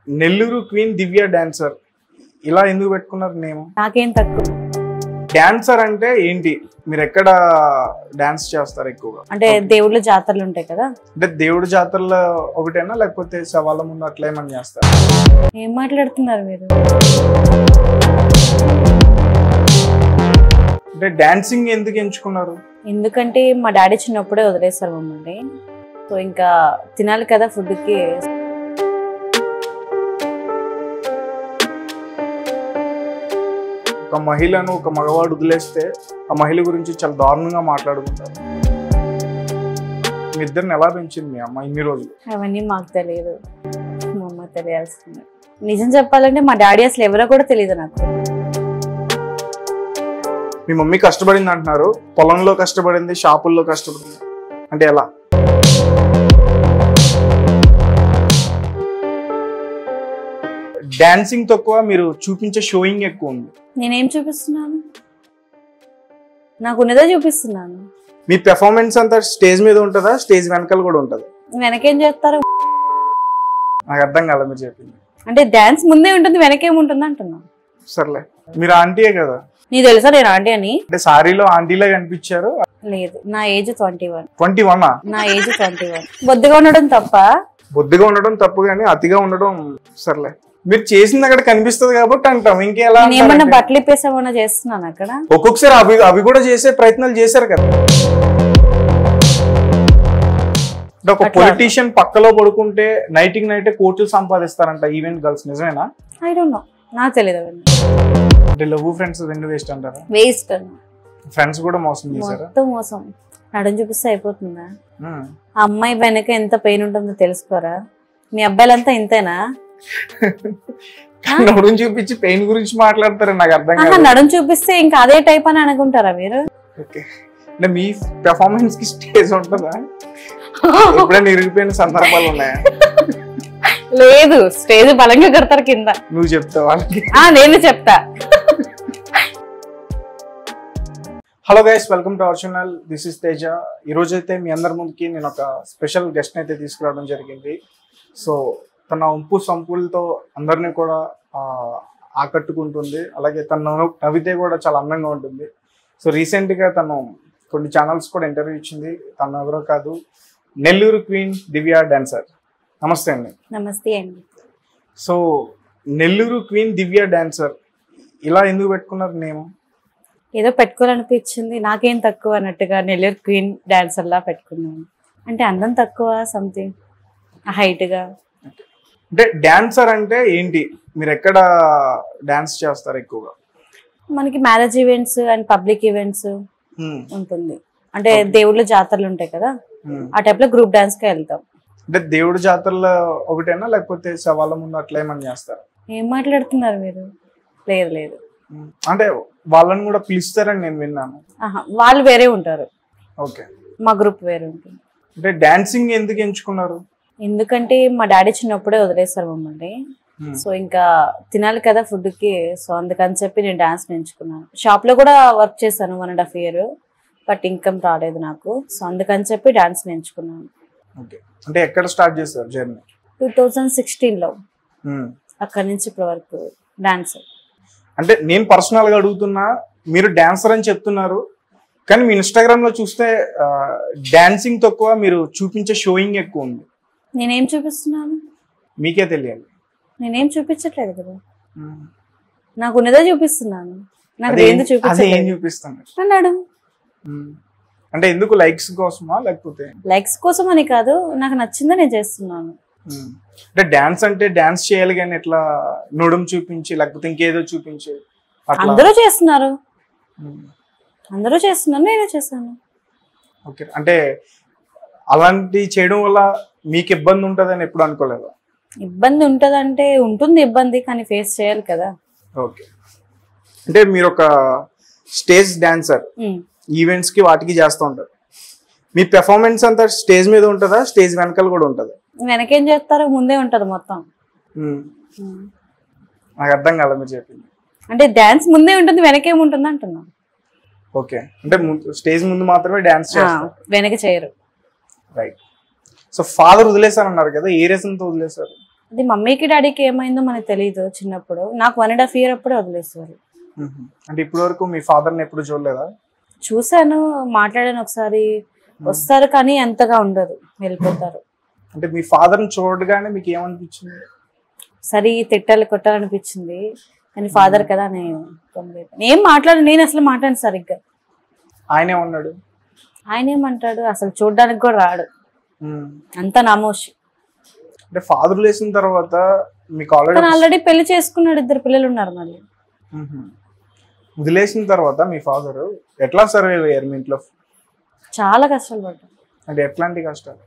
Nellore queen దివ్య dancer ఇలా ఎందుకు పెట్టుకున్నారు నేమ్? నాకేం తక్కువ. డాన్సర్ అంటే ఏంటి? మీరు ఎక్కడ డాన్స్ చేస్తారు ఎక్కువగా? అంటే దేవుళ్ళ జాతరలు ఉంటాయి కదా. అంటే దేవుడి జాతరలో ఒకటేనా లేకపోతే సవాళ్ళ ముందు అట్లా ఏమని చేస్తారు? ఏం మాట్లాడుతున్నారు మీరు? అంటే డాన్సింగ్ ఎందుకు ఎంచుకున్నారు? ఎందుకంటే మా డాడీ చిన్నప్పుడే వదిలేస్తారు మమ్మల్ని. సో ఇంకా తినాలి కదా ఫుడ్కి. ఒక మహిళను ఒక మగవాడు వదిలేస్తే ఆ మహిళ గురించి చాలా దారుణంగా మాట్లాడుకుంటారు. మీ ఇద్దరిని ఎలా పెంచింది మీ అమ్మ ఇన్ని రోజులు? అవన్నీ మాకు తెలియదు, మా అమ్మ తెలియాల్సింది. నిజం చెప్పాలంటే మా డాడీ అసలు ఎవరో కూడా తెలియదు నాకు. మీ మమ్మీ కష్టపడింది అంటున్నారు, పొలంలో కష్టపడింది, షాపుల్లో కష్టపడింది అంటే ఎలా? డాన్సింగ్ తక్కువ, మీరు చూపించే షోయింగ్ ఎక్కువ ఉంది. నేనేం చూపిస్తున్నాను? నాకు ఉన్నదే చూపిస్తున్నాను. మీ పెర్ఫార్మెన్స్ అంతా స్టేజ్ మీద ఉంటుందా, స్టేజ్ వెనకాల కూడా ఉంటుందా? వెనకేం చేస్తారు? నాకు అర్థం కాలేదు మీరు చెప్పింది. అంటే డాన్స్ ముందే ఉంటుంది, వెనకేముంటుంది అంటున్నా. సర్లే, మీరు ఆంటీయే కదా? నీకు తెలుసా నేను ఆంటీ అని? అంటే సారీలో ఆంటీలా కనిపించారు. లేదు, నా ఏజ్ 21. 21? నా ఏజ్ 21. బొద్దుగా ఉండడం తప్ప? బొద్దుగా ఉండడం తప్పు కానీ అతిగా ఉండడం సర్లే. మీరు చేసింది అక్కడ కనిపిస్తుంది కాబట్టి అంటాం, ఇంకేలా? ఏమన్నా బట్టలు ఇప్పేసామన్నా చేస్తున్నాను అక్కడ. ఒక్కొక్కసారి అవి కూడా చేసే ప్రయత్నాలు చేశారు కదా. ఒక పొలిటీషియన్ పక్కలో పడుకుంటే నైటింగ్ నైట్ కోట్లు సంపాదిస్తారంట ఈవెంట్ గర్ల్స్, నిజమేనా? ఐ డోంట్ నో, నాకు తెలియదు. అంటే లవ్ ఫ్రెండ్స్ రెండు వేస్ట్ అంటారా? వేస్ట్. ఫ్రెండ్స్ కూడా మోసం చేశారా? మొత్తం మోసం. నడుం చూపిస్తే అయిపోతుందా? ఆ అమ్మాయి వెనక ఎంత పెయిన్ ఉంటుందో తెలుసుకోరా? మీ అబ్బాయిలంతా ఇంతేనా? నడుం చూపించి పెయిన్ గురించి మాట్లాడతారా? నాకు అర్థం కాదు. నడుం చూపిస్తే ఇంకా అదే టైప్ అని అనుకుంటారా మీరు? ఓకే, అంటే మీ పెర్ఫార్మెన్స్ కి స్టేజ్ ఉంటుందా? ఎప్పుడైనా ఇరిగిపోయిన సందర్భాలు ఉన్నాయా? లేదు, స్టేజ్ బలంగా కడతారు కింద. నువ్వు చెప్తావా వాళ్ళకి? నేను చెప్తా. Hello guys, welcome to our channel. This is Teja. ఈరోజు అయితే మీ అందరి ముందుకి నేను ఒక స్పెషల్ గెస్ట్ అయితే తీసుకురావడం జరిగింది. సో తన ఉంపు సంపులతో అందరినీ కూడా ఆకట్టుకుంటుంది, అలాగే తను నవ్వితే కూడా చాలా అందంగా ఉంటుంది. సో రీసెంట్గా తను కొన్ని ఛానల్స్ కూడా ఇంటర్వ్యూ ఇచ్చింది. తను ఎవరో కాదు, నెల్లూరు క్వీన్ దివ్య డాన్సర్. నమస్తే అండి. నమస్తే అండి. సో నెల్లూరు క్వీన్ దివ్య డాన్సర్ ఇలా ఎందుకు పెట్టుకున్నారు నేమ్? ఏదో పెట్టుకోవాలనిపించింది, నాకేం తక్కువ అన్నట్టుగా నెల్లూరు క్వీన్ డాన్సర్ లా పెట్టుకున్నాను. అంటే అందం తక్కువ సంథింగ్, హైట్గా. అంటే డాన్సర్ అంటే ఏంటి? మీరు ఎక్కడ డాన్స్ చేస్తారు ఎక్కువగా? మనకి marriage events and public events ఉంటుంది. అంటే దేవుళ్ళ జాతరలు ఉంటాయి కదా, ఆ టైప్ లో గ్రూప్ డాన్స్ కి వెళ్తాం. అంటే దేవుడి జాతరలో ఒకటేనా లేకపోతే సవాళ్ళ ముందు అట్లా ఏమని చేస్తారు? ఏం మాట్లాడుతున్నారు మీరు? లేదు లేదు, అంటే వాళ్ళని కూడా పిలుస్తారని నేను విన్నాను. వాళ్ళు వేరే ఉంటారు. ఓకే, మా గ్రూప్ వేరే ఉంటుంది. అంటే డాన్సింగ్ ఎందుకు ఎంచుకున్నారు? ఎందుకంటే మా డాడీ చిన్నప్పుడే వదిలేస్తారు మమ్మల్ని. సో ఇంకా తినాలి కదా ఫుడ్కి. సో అందుకని చెప్పి నేను డాన్స్ ఎంచుకున్నాను. షాప్ లో కూడా వర్క్ చేశాను 1.5 years, బట్ ఇన్కమ్ రాలేదు నాకు. సో అందుకని చెప్పి డాన్స్ ఎంచుకున్నాను. ఓకే, అంటే ఎక్కడ స్టార్ట్ చేస్తారు జర్నీ? 2016లో. అక్కడి నుంచి ఇప్పటి వరకు డాన్స్. అంటే నేను పర్సనల్ గా అడుగుతున్నా, మీరు డాన్సర్ అని చెప్తున్నారు కానీ మీ ఇన్స్టాగ్రామ్ లో చూస్తే డాన్సింగ్ తక్కువ, మీరు చూపించే షోయింగ్ ఎక్కువ ఉంది. నేనేం చూపిస్తున్నాను? మీకే తెలియాలి. నేనేం చూపించట్లేదు కదా, నాకు ఉన్నదే చూపిస్తున్నాను. నాకు ఏంది చూపిస్తాను అన్నాడు. అంటే ఎందుకు? లైక్స్ కోసమా లేకపోతే? లైక్స్ కోసం అని కాదు, నాకు నచ్చిందే నేను చేస్తున్నాను. అంటే డాన్స్ అంటే డాన్స్ చేయాలి కానీ ఎట్లా నడుం చూపించి లేకపోతే ఇంకేదో చూపించి? అందరూ చేస్తున్నారు, అందరూ చేస్తున్నారు, నేనే చేశాను. ఓకే, అంటే అలాంటి చేయడం వల్ల మీకు ఇబ్బంది ఉంటుందని ఎప్పుడు అనుకోలేదా? ఇబ్బంది ఉంటదంటే ఉంటుంది ఇబ్బంది, కానీ ఫేస్ చేయాలి కదా. ఓకే, అంటే మీరు ఒక స్టేజ్ డాన్సర్, ఈవెంట్స్ కి వాటికి చేస్తూ ఉంటారు. మీ పెర్ఫార్మెన్స్ అంతా స్టేజ్ మీద ఉంటుందా, స్టేజ్ వెనకాల కూడా ఉంటుందా? వెనకేం చేస్తారు, ముందే ఉంటది మొత్తం. నాకు అర్థం కాలేదు మీరు చెప్పింది. అంటే డాన్స్ ముందే ఉంటుంది, వెనకేముంటుంది అంటున్నా. ఓకే, అంటే స్టేజ్ ముందు మాత్రమే డాన్స్ చేస్తారు, వెనక చేయరు. రైట్. సో ఫాదర్ వదిలేసారన్నారు కదా, ఏ రీజన్ తో వదిలేసారు? అది మమ్మీకి డాడీకి ఏమైందో మనకు తెలియదు. చిన్నప్పుడు నాకు 1.5 year అప్పుడే వదిలేసారు. అంటే ఇప్పటి వరకు మీ ఫాదర్ని ఎప్పుడు చూడలేదా? చూసాను, మాట్లాడాను ఒకసారి, వస్తారు కానీ అంతగా ఉండదు, వెళ్ళిపోతారు. అంటే మీ ఫాదర్ని చూడగానే మీకు ఏమనిపించింది? సరే తిట్టాలి కొట్టాలనిపించింది, కానీ ఫాదర్ కదా నేను ఏం మాట్లాడు, నేను అసలు మాట్లాడను సరిగ్గా. ఆయనే ఉన్నాడు. ఆయన ఏమంటాడు, అసలు చూడడానికి కూడా రాడు, అంతా నామోషి. అంటే ఫాదర్ లేసిన తర్వాత మీకు ఆల్రెడీ పెళ్లి చేసుకున్నాడు, 2 పిల్లలు ఉన్నారు. మళ్ళీ వదిలేసిన తర్వాత మీ ఫాదర్ ఎట్లా సర్వైవ్ అయ్యారు మీ ఇంట్లో? చాలా కష్టాలు పడ్డారు. అంటే ఎట్లాంటి కష్టాలు?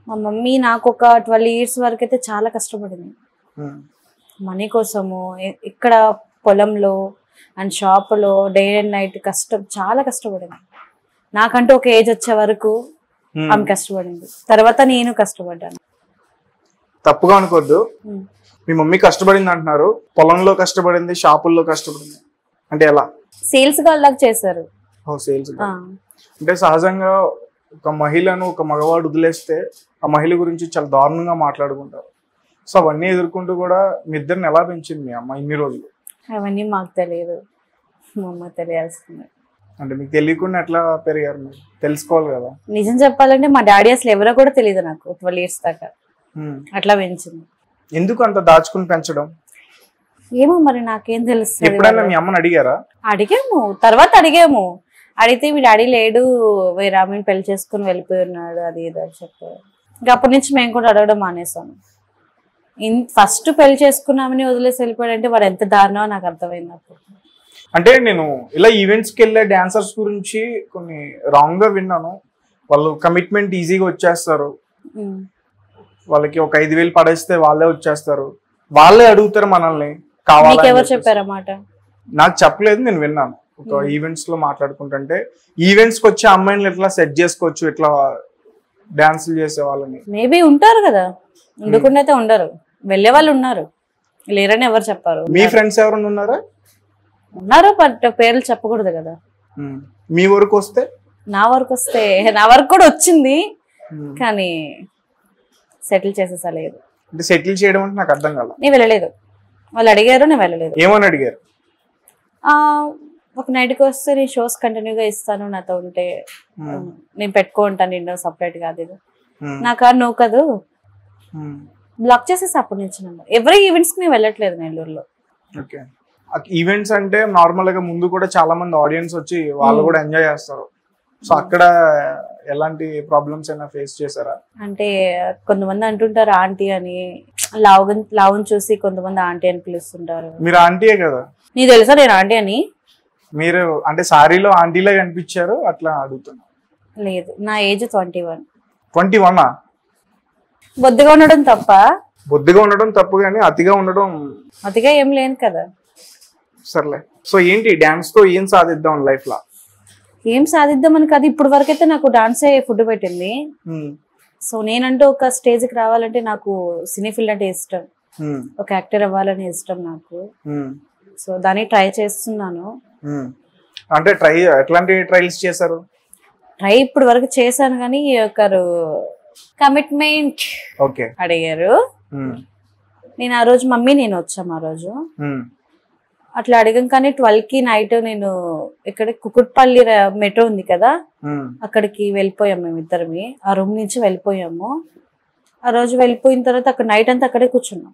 మా మమ్మీ నాకు ఒక 12 years వరకు అయితే చాలా కష్టపడింది మనీ కోసము. ఇక్కడ పొలంలో అండ్ షాపులో డే అండ్ నైట్ కష్టం, చాలా కష్టపడింది. నాకంటూ ఒక ఏజ్ వచ్చే వరకు ఆమె కష్టపడింది, తర్వాత నేను కష్టపడ్డాను. తప్పుగా అనుకోద్దు, మీ మమ్మీ కష్టపడింది అంటున్నారు, పొలంలో కష్టపడింది, షాపుల్లో కష్టపడింది అంటే ఎలా? సేల్స్ గర్ల్ చేశారు. సేల్స్ అంటే సహజంగా ఒక మహిళను ఒక మగవాడు వదిలేస్తే ఆ మహిళ గురించి చాలా దారుణంగా మాట్లాడుకుంటారు. సో అవన్నీ ఎదుర్కొంటూ కూడా మీ ఇద్దరిని ఎలా పెంచింది మీ అమ్మ ఇన్ని రోజులు? అవన్నీ మాకు తెలియదు, మా అమ్మ తెలియాల్సింది. అంటే మీకు తెలియకుండా ఎట్లా పెరిగారు మీరు? తెలుసుకోవాలి కదా. నిజం చెప్పాలంటే మా డాడీ అసలు ఎవరో కూడా తెలియదు నాకు 12 years దాకా. అట్లా పెంచింది. ఎందుకు అంత దాచుకుని పెంచడం? ఏమో మరి నాకేం తెలుస్తుంది. ఎప్పుడైనా మీ అమ్మని అడిగారా? అడిగాము, తర్వాత అడిగాము. అడిగితే మీ డాడీ లేడు, వేరే ఆమెను పెళ్లి చేసుకుని వెళ్ళిపోయి ఉన్నాడు, అది ఇది అని చెప్పారు. ఇంకా అప్పటి నుంచి మేము కూడా అడగడం మానేసాము. ఫస్ట్ పెళ్లి చేసుకున్నామని వదిలేసి వెళ్ళిపోయాడంటే వాడు ఎంత దారుణమో నాకు అర్థమైంది అప్పుడు. అంటే నేను ఇలా ఈవెంట్స్కి వెళ్ళే డాన్సర్స్ గురించి కొన్ని రాంగ్ గా విన్నాను. వాళ్ళు కమిట్మెంట్ ఈజీగా వచ్చేస్తారు, వాళ్ళకి ఒక 5,000 పడేస్తే వాళ్ళే వచ్చేస్తారు, వాళ్ళే అడుగుతారు మనల్ని కావాలి. ఎవరు చెప్పారన్నమాట? నాకు చెప్పలేదు, నేను విన్నాను. ఒక ఈవెంట్స్ లో మాట్లాడుకుంటుంటే ఈవెంట్స్ కి వచ్చే అమ్మాయిని ఎట్లా సెట్ చేసుకోవచ్చు, ఇట్లా డాన్సులు చేసే వాళ్ళని. మేబీ ఉంటారు కదా, ఉండకుండా అయితే ఉండరు, వెళ్ళే వాళ్ళు ఉన్నారు, లేరని ఎవరు చెప్పారు. మీ ఫ్రెండ్స్ ఎవరైనా ఉన్నారా? ఉన్నారు, బట్ పేర్లు చెప్పకూడదు కదా. మీ వరకు వస్తే? నా వరకు కూడా వచ్చింది, కానీ సెటిల్ చేసేసలేదు. అంటే సెటిల్ చేయడం అంటే నాకు అర్థం కాదు. నేను వెళ్ళలేదు, వాళ్ళు అడిగారు, నేను వెళ్ళలేదు. ఏమని అడిగారు? ఒక నైట్కి వస్తే నేను షోస్ కంటిన్యూగా ఇస్తాను, నాతో ఉంటే నేను పెట్టుకుంటాను నిన్ను సపరేట్ గా, అది నాకు నువ్వు కదూ బ్లాక్ చేసేసి అప్పటి నుంచి నన్ను ఎవరి ఈవెంట్స్ కి నేను వెళ్ళట్లేదు నెల్లూరులో. ఓకే, ఈవెంట్స్ అంటే నార్మల్ గా ముందు కూడా చాలా మంది ఆడియన్స్ వచ్చి వాళ్ళు కూడా ఎంజాయ్ చేస్తారు. సో అక్కడ ఎలాంటి ప్రాబ్లమ్స్ అయినా ఫేస్ చేశారా? అంటే కొంతమంది అంటుంటారు ఆంటీ అని, లావుని చూసి కొంతమంది ఆంటీ అని పిలుస్తుంటారు. మీరు ఆంటీయే కదా? నీకు తెలుసా నేను ఆంటీ అని? మీరు అంటే సారీలో ఆంటీలా కనిపించారు, అట్లా అడుగుతున్నా. లేదు, నా ఏజ్ 21. 21? బొద్దుగా ఉండడం తప్ప? బొద్దుగా ఉండడం తప్పు, కానీ అతిగా ఉండడం? అతిగా ఏం లేను కదా. సర్లే, సో ఏంటి డాన్స్ తో ఏం సాధిద్దాం లైఫ్ లో? ఏం సాధిద్దామని కాదు, ఇప్పుడు వరకు అయితే నాకు డాన్సే ఫుడ్ పెట్టింది. సో నేనంటూ ఒక స్టేజ్ కి రావాలంటే నాకు సినీ ఫీల్డ్ అంటే ఇష్టం, ఒక యాక్టర్ అవ్వాలని ఇష్టం నాకు. సో దాన్ని ట్రై చేస్తున్నాను. అంటే ఎట్లాంటి ట్రయల్స్ చేశారు? ట్రై ఇప్పుడు వరకు చేశాను, కానీ ఒకరు కమిట్మెంట్ అడిగారు. నేను ఆ రోజు మమ్మీ నేను వచ్చాము, ఆ రోజు అట్లా అడిగాం. కానీ 12కి నైట్ నేను ఇక్కడ కుకుట్పల్లి మెట్రో ఉంది కదా, అక్కడికి వెళ్ళిపోయాము మేము ఇద్దరమే. ఆ రూమ్ నుంచి వెళ్ళిపోయాము. ఆ రోజు వెళ్ళిపోయిన తర్వాత అక్కడ నైట్ అంతా అక్కడే కూర్చున్నాం.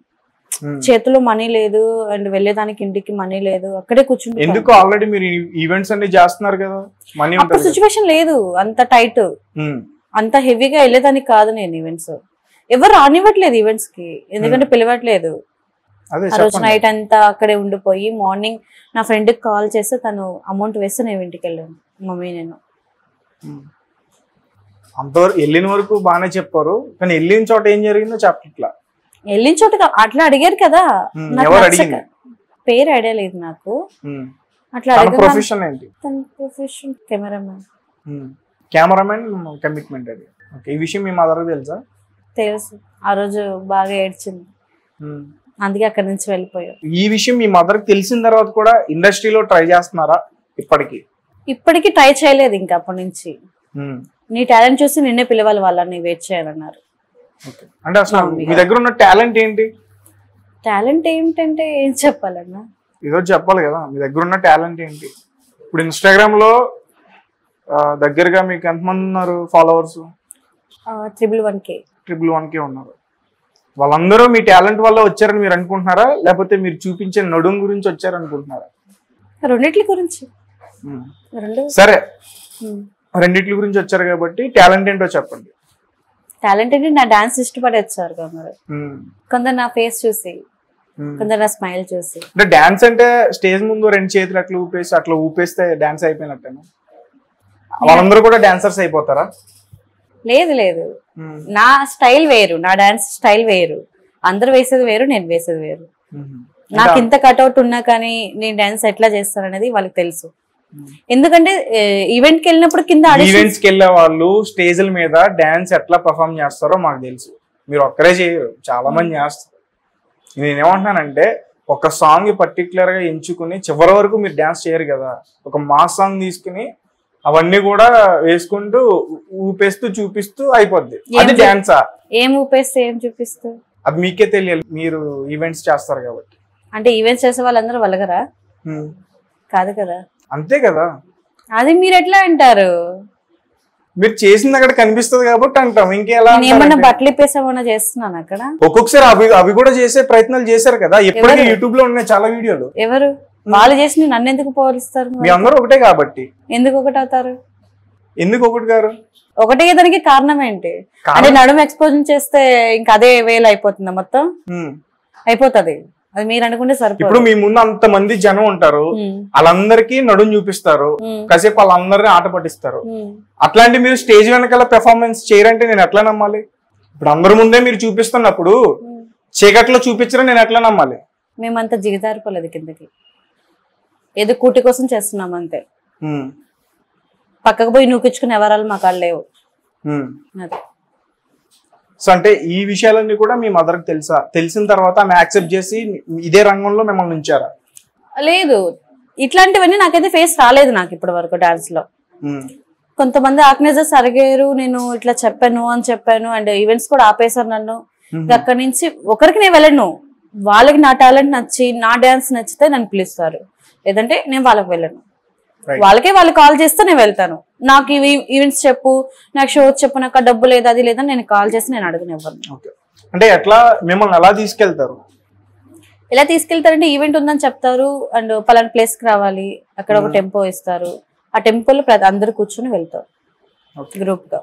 చేతిలో మనీ లేదు అండ్ వెళ్ళేదానికి ఇంటికి మనీ లేదు, అక్కడే కూర్చుంటాం. ఎందుకు? ఆల్రెడీ మీరు ఈవెంట్స్ అన్ని చేస్తున్నారు కదా, మనీ అప్పుడు సిచ్యువేషన్ లేదు అంత టైట్, అంత హెవీగా వెళ్ళేదానికి కాదు నేను ఈవెంట్స్. ఎవరు రానివ్వట్లేదు ఈవెంట్స్ కి, ఎందుకంటే పిలవట్లేదు. ఆ రోజు నైట్ అంతా అక్కడే ఉండిపోయి మార్నింగ్ నా ఫ్రెండ్ కి కాల్ చేస్తే తను అమౌంట్ వేస్తే నేను ఇంటికి వెళ్ళాను, మమ్మీ నేను. అంతవరకు వెళ్ళిన వరకు బాగానే చెప్పారు, కానీ వెళ్ళిన చోట ఏం జరిగిందో చెప్పట్లా. వెళ్ళిన చోట అట్లా అడిగారు కదా, పేరు ఐడియా లేదు నాకు. అట్లా ప్రొఫెషన్ ఏంటి? Profession cameraman. కెమెరామెన్ కమిట్మెంట్ అది. ఈ విషయం మీ మదర్ తెలుసా? తెలుసు, ఆ రోజు బాగా ఏడ్చింది, అందుకే అక్కడి నుంచి వెళ్ళిపోయాం. ఈ విషయం మీ మదర్ కి తెలిసిన తర్వాత కూడా ఇండస్ట్రీలో ట్రై చేస్తున్నారా? ఇప్పటికి ట్రై చేయలేదు ఇంకా అప్పటి నుంచి. నీ టాలెంట్ చూసి నిన్నే పిలవాలి, వాళ్ళని వెయిట్ చేయాలన్నారు. ఓకే. అంటే అసలు మీ దగ్గర ఉన్న టాలెంట్ ఏంటి? టాలెంట్ ఏంటంటే ఏం చెప్పాలన్నా, ఈరోజు చెప్పాలి కదా మీ దగ్గర ఉన్న టాలెంట్ ఏంటి. ఇప్పుడు ఇన్స్టాగ్రామ్ లో దగ్గరగా మీకు ఎంతమంది ఉన్నారు ఫాలోవర్స్? 111K. 111K ఉన్నారు. వాళ్ళందరూ మీ టాలెంట్ వల్ల వచ్చారని మీరు అనుకుంటున్నారా, లేకపోతే మీరు చూపించే నడుం గురించి వచ్చారనుకుంటున్నారా? రెండిట్ల గురించి. రెండు. సరే, రెండిట్ల గురించి వచ్చారు కాబట్టి టాలెంట్ ఏంటో చెప్పండి. టాలెంట్ అంటే నా డాన్స్ ఇష్టపడి వచ్చారు కొందరు, కొందరు నా ఫేస్ చూసి, కొందరు నా స్మైల్ చూసి. అంటే డాన్స్ అంటే స్టేజ్ ముందు 2 చేతులు అట్లా ఊపేస్తే డాన్స్ అయిపోయినట్టేనా? వాళ్ళందరూ కూడా డాన్సర్స్ అయిపోతారా? లేదు లేదు, నా స్టైల్ వేరు, నా డాన్స్ స్టైల్ వేరు. అందరు వేసేది వేరు, నేను వేసేది వేరు. నాకు ఇంత కట్అవుట్ ఉన్నా కానీ నేను డాన్స్ ఎట్లా చేస్తాను అనేది వాళ్ళకి తెలుసు. ఎందుకంటే ఈవెంట్ కి వెళ్ళినప్పుడు కింద ఈవెంట్స్ కి వెళ్ళే వాళ్ళు స్టేజ్ల మీద డాన్స్ ఎట్లా పర్ఫామ్ చేస్తారో మాకు తెలుసు. మీరు ఒక్కరే చేయరు, చాలా మంది చేస్తారు. నేనేమంటున్నానంటే ఒక సాంగ్ పర్టికులర్ గా ఎంచుకుని చివరి వరకు మీరు డాన్స్ చేయరు కదా. ఒక మాస్ సాంగ్ తీసుకుని అవన్నీ కూడా వేసుకుంటూ ఊపేస్తూ చూపిస్తూ అయిపోద్ది, అది డాన్సా? ఏం ఊపేస్తే ఏం చూపిస్తూ అది మీకే తెలియాలి, మీరు ఈవెంట్స్ చేస్తారు కాబట్టి. అంటే ఈవెంట్స్ చేసే వాళ్ళందరూ వలగరా? కాదు కదా. అంతే కదా. అది మీరు ఎట్లా అంటారు? మీరు చేసింది అక్కడ కనిపిస్తుంది కాబట్టి అంటాం. ఇంకేలా? ఏమన్నా బట్టలు ఇప్పేసేమన్నా చేస్తున్నాను అక్కడ. ఒక్కొక్కసారి అవి కూడా చేసే ప్రయత్నాలు చేశారు కదా. ఎప్పటికీ యూట్యూబ్ లో ఉన్నాయి చాలా వీడియోలు. ఎవరు? వాళ్ళు చేసి నన్ను ఎందుకు పోలిస్తారు? మీ అందరూ ఒకటే కాబట్టి. ఎందుకు ఒకటి అవుతారు? ఎందుకు ఒకటి గారు? ఒకటే దానికి కారణం ఏంటి? అంటే నడుము ఎక్స్పోజన్ చేస్తే ఇంకా అదే వేలు అయిపోతుందా? మొత్తం అయిపోతుంది. అది మీరు అనుకుంటే సరిపోదు. ఇప్పుడు మీ ముందు అంత మంది జనం ఉంటారు, వాళ్ళందరికీ నడుము చూపిస్తారు, కాసేపు వాళ్ళందరినీ ఆట పట్టిస్తారు. అట్లాంటి మీరు స్టేజ్ వెనకాల పెర్ఫార్మెన్స్ చేయరంటే నేను ఎట్లా నమ్మాలి? ఇప్పుడు అందరి ముందే మీరు చూపిస్తున్నప్పుడు చీకట్లో చూపించడం నేను ఎట్లా నమ్మాలి? మేమంతా జిగజారిపోలేదు కిందకి, ఏదో కూటి కోసం చేస్తున్నాం అంతే. పక్కకు పోయి నూకించుకునే ఎవరాలు మా కాళ్ళు లేవు. సో అంటే ఈ విషయాలన్నీ కూడా మీ మదర్కి తెలుసా? తెలిసిన తర్వాత ఆమె యాక్సెప్ట్ చేసి ఇదే రంగంలో మిమ్మల్ని ఉంచారా? లేదు, ఇట్లాంటివన్నీ నాకైతే ఫేస్ రాలేదు నాకు ఇప్పటి వరకు డాన్స్ లో. కొంతమంది ఆర్గనైజర్స్ అడిగారు, నేను ఇట్లా చెప్పాను అని చెప్పాను, అండ్ ఈవెంట్స్ కూడా ఆపేశారు నన్ను. అక్కడి నుంచి ఒకరికి నేను వెళ్ళను, వాళ్ళకి నా టాలెంట్ నచ్చి నా డాన్స్ నచ్చితే నన్ను పిలుస్తారు, లేదంటే నేను వాళ్ళకి వెళ్ళను. వాళ్ళకే వాళ్ళు కాల్ చేస్తే నేను వెళ్తాను. నాకు ఇవి ఈవెంట్స్ చెప్పు, నాకు షో చెప్పు, నాకు డబ్బు లేదు అది లేదని నేను కాల్ చేసి నేను అడగనివ్వను. అంటే ఎట్లా మిమ్మల్ని ఎలా తీసుకెళ్తారు? ఎలా తీసుకెళ్తారంటే ఈవెంట్ ఉందని చెప్తారు, అండ్ పలానా ప్లేస్ కి రావాలి, అక్కడ ఒక టెంపో ఇస్తారు, ఆ టెంపోలో అందరు కూర్చొని వెళ్తారు గ్రూప్ గా.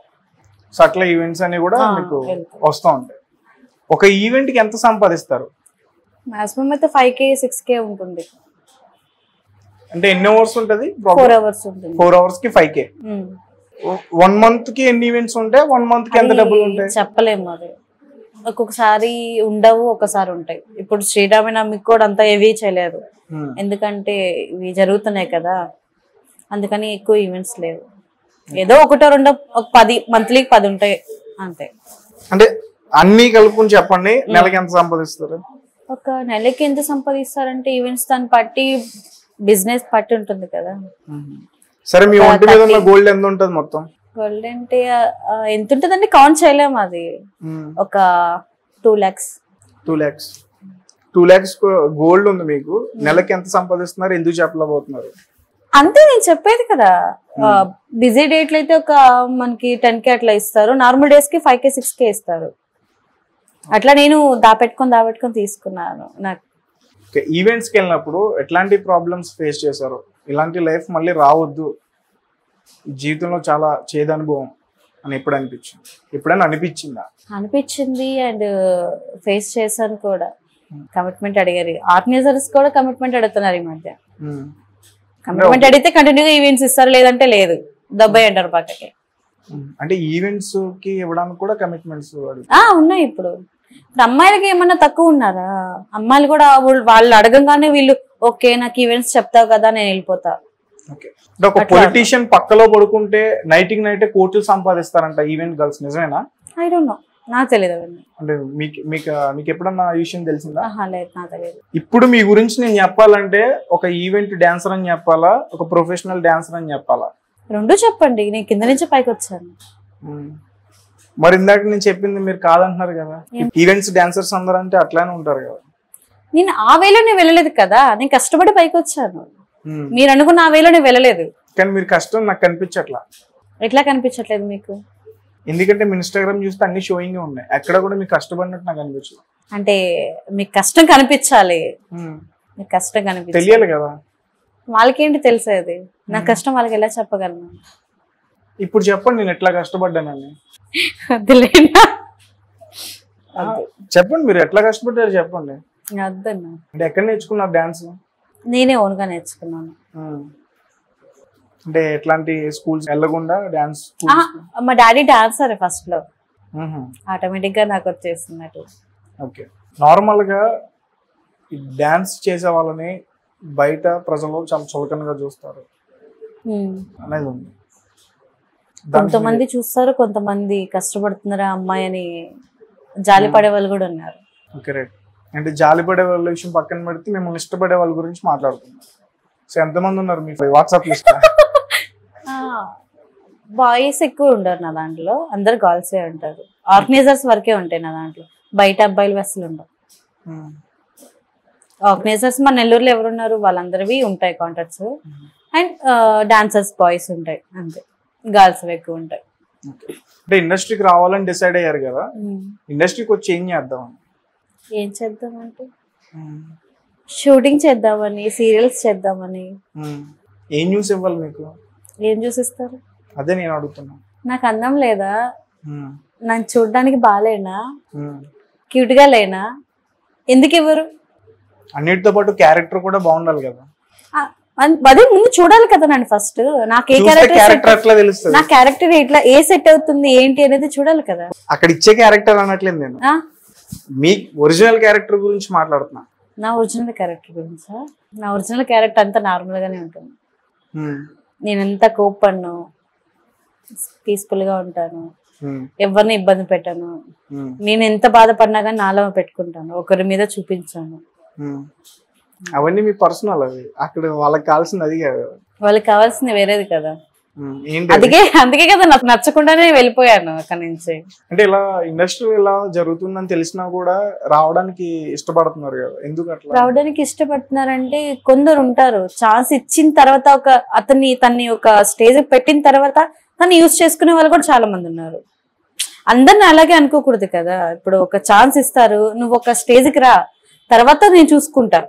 సో అట్లా ఈవెంట్స్ అన్ని కూడా మీకు వస్తూ ఉంటాయి. ఒక ఈవెంట్ కి ఎంత సంపాదిస్తారు? మాక్సిమం అయితే 5K 6K ఉంటుంది. అంటే ఎన్ని అవర్స్ ఉంటుంది? 4 hours ఉంటుంది. 4 hours కి 5K. 1 month కి ఎన్ని ఈవెంట్స్ ఉంటాయి? 1 month కి ఎంత డబ్బులు ఉంటాయి? చెప్పలేము అది. ఒక్కొక్కసారి ఉండవు, ఒకసారి ఉంటాయి. ఇప్పుడు శ్రీరామనవమికి కూడా అంతా హెవీ చేయలేదు, ఎందుకంటే ఇవి జరుగుతున్నాయి కదా, అందుకని ఎక్కువ ఈవెంట్స్ లేవు. ఏదో ఒకటో రెండో, ఒక 10 మంత్లీకి 10 ఉంటాయి అంతే. అంటే అన్ని కలుపుకుని చెప్పండి, నెలకి ఎంత సంపాదిస్తారు? ఒక నెలకి ఎంత సంపాదిస్తారంటే ఈవెంట్స్ దాన్ని బట్టి, బిజినెస్ పట్టి ఉంటుంది కదా. సరే, మీ ఒంటి మీద ఉన్న గోల్డ్ ఎంత ఉంటుంది మొత్తం? గోల్డ్ అంటే ఎంత ఉంటుందండి, కౌంట్ చేయలేము. అది ఒక 2 lakhs. 2 lakhs గోల్డ్ ఉంది మీకు. నెలకి ఎంత సంపాదిస్తున్నారు, ఎందుకు చెప్పలేకపోతున్నారు? అంతే నేను చెప్పేది కదా. బిజీ డేట్లు అయితే ఒక మనకి 10K అట్లా ఇస్తారు, నార్మల్ డేస్ కి 5K 6K ఇస్తారు. అట్లా నేను దాపెట్టుకొని తీసుకున్నాను. నాకు ఈవెంట్స్కి వెళ్ళినప్పుడు ఎట్లాంటి ప్రాబ్లమ్స్ ఫేస్ చేశారు? ఇలాంటి లైఫ్ మళ్ళీ రావద్దు, జీవితంలో చాలా చేదు అనుభవం అని ఎప్పుడు అనిపించింది? ఎప్పుడైనా అనిపించిందా? అనిపించింది, అండ్ ఫేస్ చేశాను కూడా. కమిట్మెంట్ అడిగారు, ఆర్గనైజర్స్ కూడా కమిట్మెంట్ అడుగుతున్నారు ఈ మధ్య. కమిట్మెంట్ అడిగితే కంటిన్యూగా ఈవెంట్స్ ఇస్తారు, లేదంటే లేదు, దబ్బాయి అంటారు పక్కకి. అంటే ఈవెంట్స్ కి ఇవ్వడానికి కూడా కమిట్మెంట్స్ ఉన్నాయి. ఇప్పుడు అమ్మాయిలకి ఏమన్నా తక్కువ ఉన్నారా? అమ్మాయిలు కూడా వాళ్ళు అడగంగానే వీళ్ళు ఓకే నాకు ఈవెంట్స్ చెప్తావు కదా నేను వెళ్ళిపోతా. ఒక పొలిటీషియన్ పక్కలో పడుకుంటే నైట్ కోట్లు సంపాదిస్తారంట ఈవెంట్ గర్ల్స్, నిజమేనా? ఐ డోంట్ నో, నాకు తెలియదు అవన్నీ. అంటే మీకు ఎప్పుడన్నా ఈ విషయం తెలిసిందా? లేదు, నాకు తెలియదు. ఇప్పుడు మీ గురించి నేను చెప్పాలంటే ఒక ఈవెంట్ డాన్సర్ అని చెప్పాలా, ఒక ప్రొఫెషనల్ డాన్సర్ అని చెప్పాలా? రెండు చెప్పండి, నేను కింద నుంచి పైకి వచ్చాను. మరి ఇందాక నేను చెప్పింది మీరు కాదంటున్నారు కదా, ఈవెంట్స్ డాన్సర్స్ అందరూ అంటే అట్లానే ఉంటారు కదా. నేను ఆ వేలో నేను వెళ్ళలేదు కదా, నేను కష్టపడి పైకి వచ్చాను. మీరు అనుకున్న ఆ వేలో నేను వెళ్ళలేదు. కానీ మీరు కష్టం నాకు కనిపించట్లా. ఎట్లా కనిపించట్లేదు మీకు? ఎందుకంటే మీ ఇన్స్టాగ్రామ్ చూస్తే అన్ని షోయింగ్ ఉన్నాయి, ఎక్కడ కూడా మీకు కష్టపడినట్టు నాకు అనిపించదు. అంటే మీకు కష్టం కనిపించాలి, మీకు కష్టం కనిపించాలి, తెలియాలి కదా. వాళ్ళకేంటి తెలిసేది? నా కష్టం వాళ్ళకి ఎలా చెప్పగలను? ఇప్పుడు చెప్పండి నేను ఎట్లా కష్టపడ్డానని. వద్దులేనా? చెప్పండి మీరు ఎట్లా కష్టపడ్డారు చెప్పండి. వద్దన్నా. అంటే ఎక్కడ నేర్చుకున్నారు డాన్స్? నేనే ఓన్గా నేర్చుకున్నాను. అంటే ఎట్లాంటి స్కూల్స్ వెళ్ళకుండా డాన్స్? మా డాడీ డాన్సర్ ఫస్ట్ లో, ఆటోమేటిక్ గా నాకు వచ్చేస్తున్నట్టు. ఓకే. నార్మల్ గా ఈ డాన్స్ చేసే వాళ్ళని బయట ప్రజలు చాలా చులకనగా చూస్తారు అనేది ఉంది. కొంతమంది చూస్తారు, కొంతమంది కష్టపడుతున్నారు అమ్మాయి అని జాలి పడే వాళ్ళు కూడా ఉన్నారు. Okay right. అంటే జాలి పడే వాళ్ళ విషయం పక్కన పెడితే మిమ్మల్ని ఇష్టపడే వాళ్ళ గురించి మాట్లాడుతున్నారు. సో ఎంతమంది ఉన్నారు మీ వాట్సాప్ లిస్ట్? బాయ్స్ ఎక్కువ ఉండరు నా దాంట్లో, అందరు గర్ల్సే ఉంటారు. ఆర్గనైజర్స్ వరకే ఉంటాయి నా దాంట్లో, బయట అబ్బాయిలు అసలు ఉండవు. ఆర్గనైజర్స్ మన నెల్లూరులో ఎవరున్నారు వాళ్ళందరివి ఉంటాయి కాంటాక్ట్స్, అండ్ డాన్సర్స్ బాయ్స్ ఉంటాయి అంతే, గర్ల్స్ ఎక్కువ ఉంటాయి. అంటే ఇండస్ట్రీకి రావాలని డిసైడ్ అయ్యారు కదా, ఇండస్ట్రీకి వచ్చి ఏం చేద్దాం? ఏం చేద్దామంటే షూటింగ్ చేద్దామని, సీరియల్స్ చేద్దామని. ఏం న్యూస్ ఇవ్వాలి మీకు? ఏం చూసిస్తారు? అదే నేను అడుగుతున్నా. నాకు అందం లేదా? నన్ను చూడడానికి బాగాలేనా? క్యూట్ గా లేనా? ఎందుకు ఇవ్వరు? అన్నిటితో పాటు క్యారెక్టర్ కూడా బాగుండాలి కదా. అదే ముందు చూడాలి కదా నన్ను ఫస్ట్. నాకు ఏ క్యారెక్టర్ అట్లా తెలుస్తుంది, నా క్యారెక్టర్ ఇట్లా ఏ సెట్ అవుతుంది ఏంటి అనేది చూడాలి కదా. అక్కడ ఇచ్చే క్యారెక్టర్ అనట్లేదు నేను, మీ ఒరిజినల్ క్యారెక్టర్ గురించి మాట్లాడుతున్నా. నా ఒరిజినల్ క్యారెక్టర్ గురించా? నా ఒరిజినల్ క్యారెక్టర్ అంతా నార్మల్ గానే ఉంటుంది. నేను ఎంత కోపను, పీస్ఫుల్ గా ఉంటాను, ఎవరిని ఇబ్బంది పెట్టాను. నేను ఎంత బాధపడినా కానీ నాలో పెట్టుకుంటాను, ఒకరి మీద చూపించాను. అవన్నీ మీ పర్సనల్, అవి అక్కడ వాళ్ళకి కావాల్సింది అది కాదు, వాళ్ళకి కావాల్సింది వేరేది కదా. అందుకే కదా నాకు నచ్చకుండానే వెళ్ళిపోయాను అక్కడ నుంచి. అంటే ఇలా ఇండస్ట్రీ ఇలా జరుగుతుందని తెలిసినా కూడా రావడానికి ఇష్టపడుతున్నారు కదా, ఎందుకు అట్లా రావడానికి ఇష్టపడుతున్నారంటే కొందరు ఉంటారు, ఛాన్స్ ఇచ్చిన తర్వాత తన్ని ఒక స్టేజ్ పెట్టిన తర్వాత తను యూజ్ చేసుకునే వాళ్ళు కూడా చాలా మంది ఉన్నారు. అందరిని అలాగే అనుకోకూడదు కదా. ఇప్పుడు ఒక ఛాన్స్ ఇస్తారు, నువ్వు ఒక స్టేజ్కి రా, తర్వాత నేను చూసుకుంటా,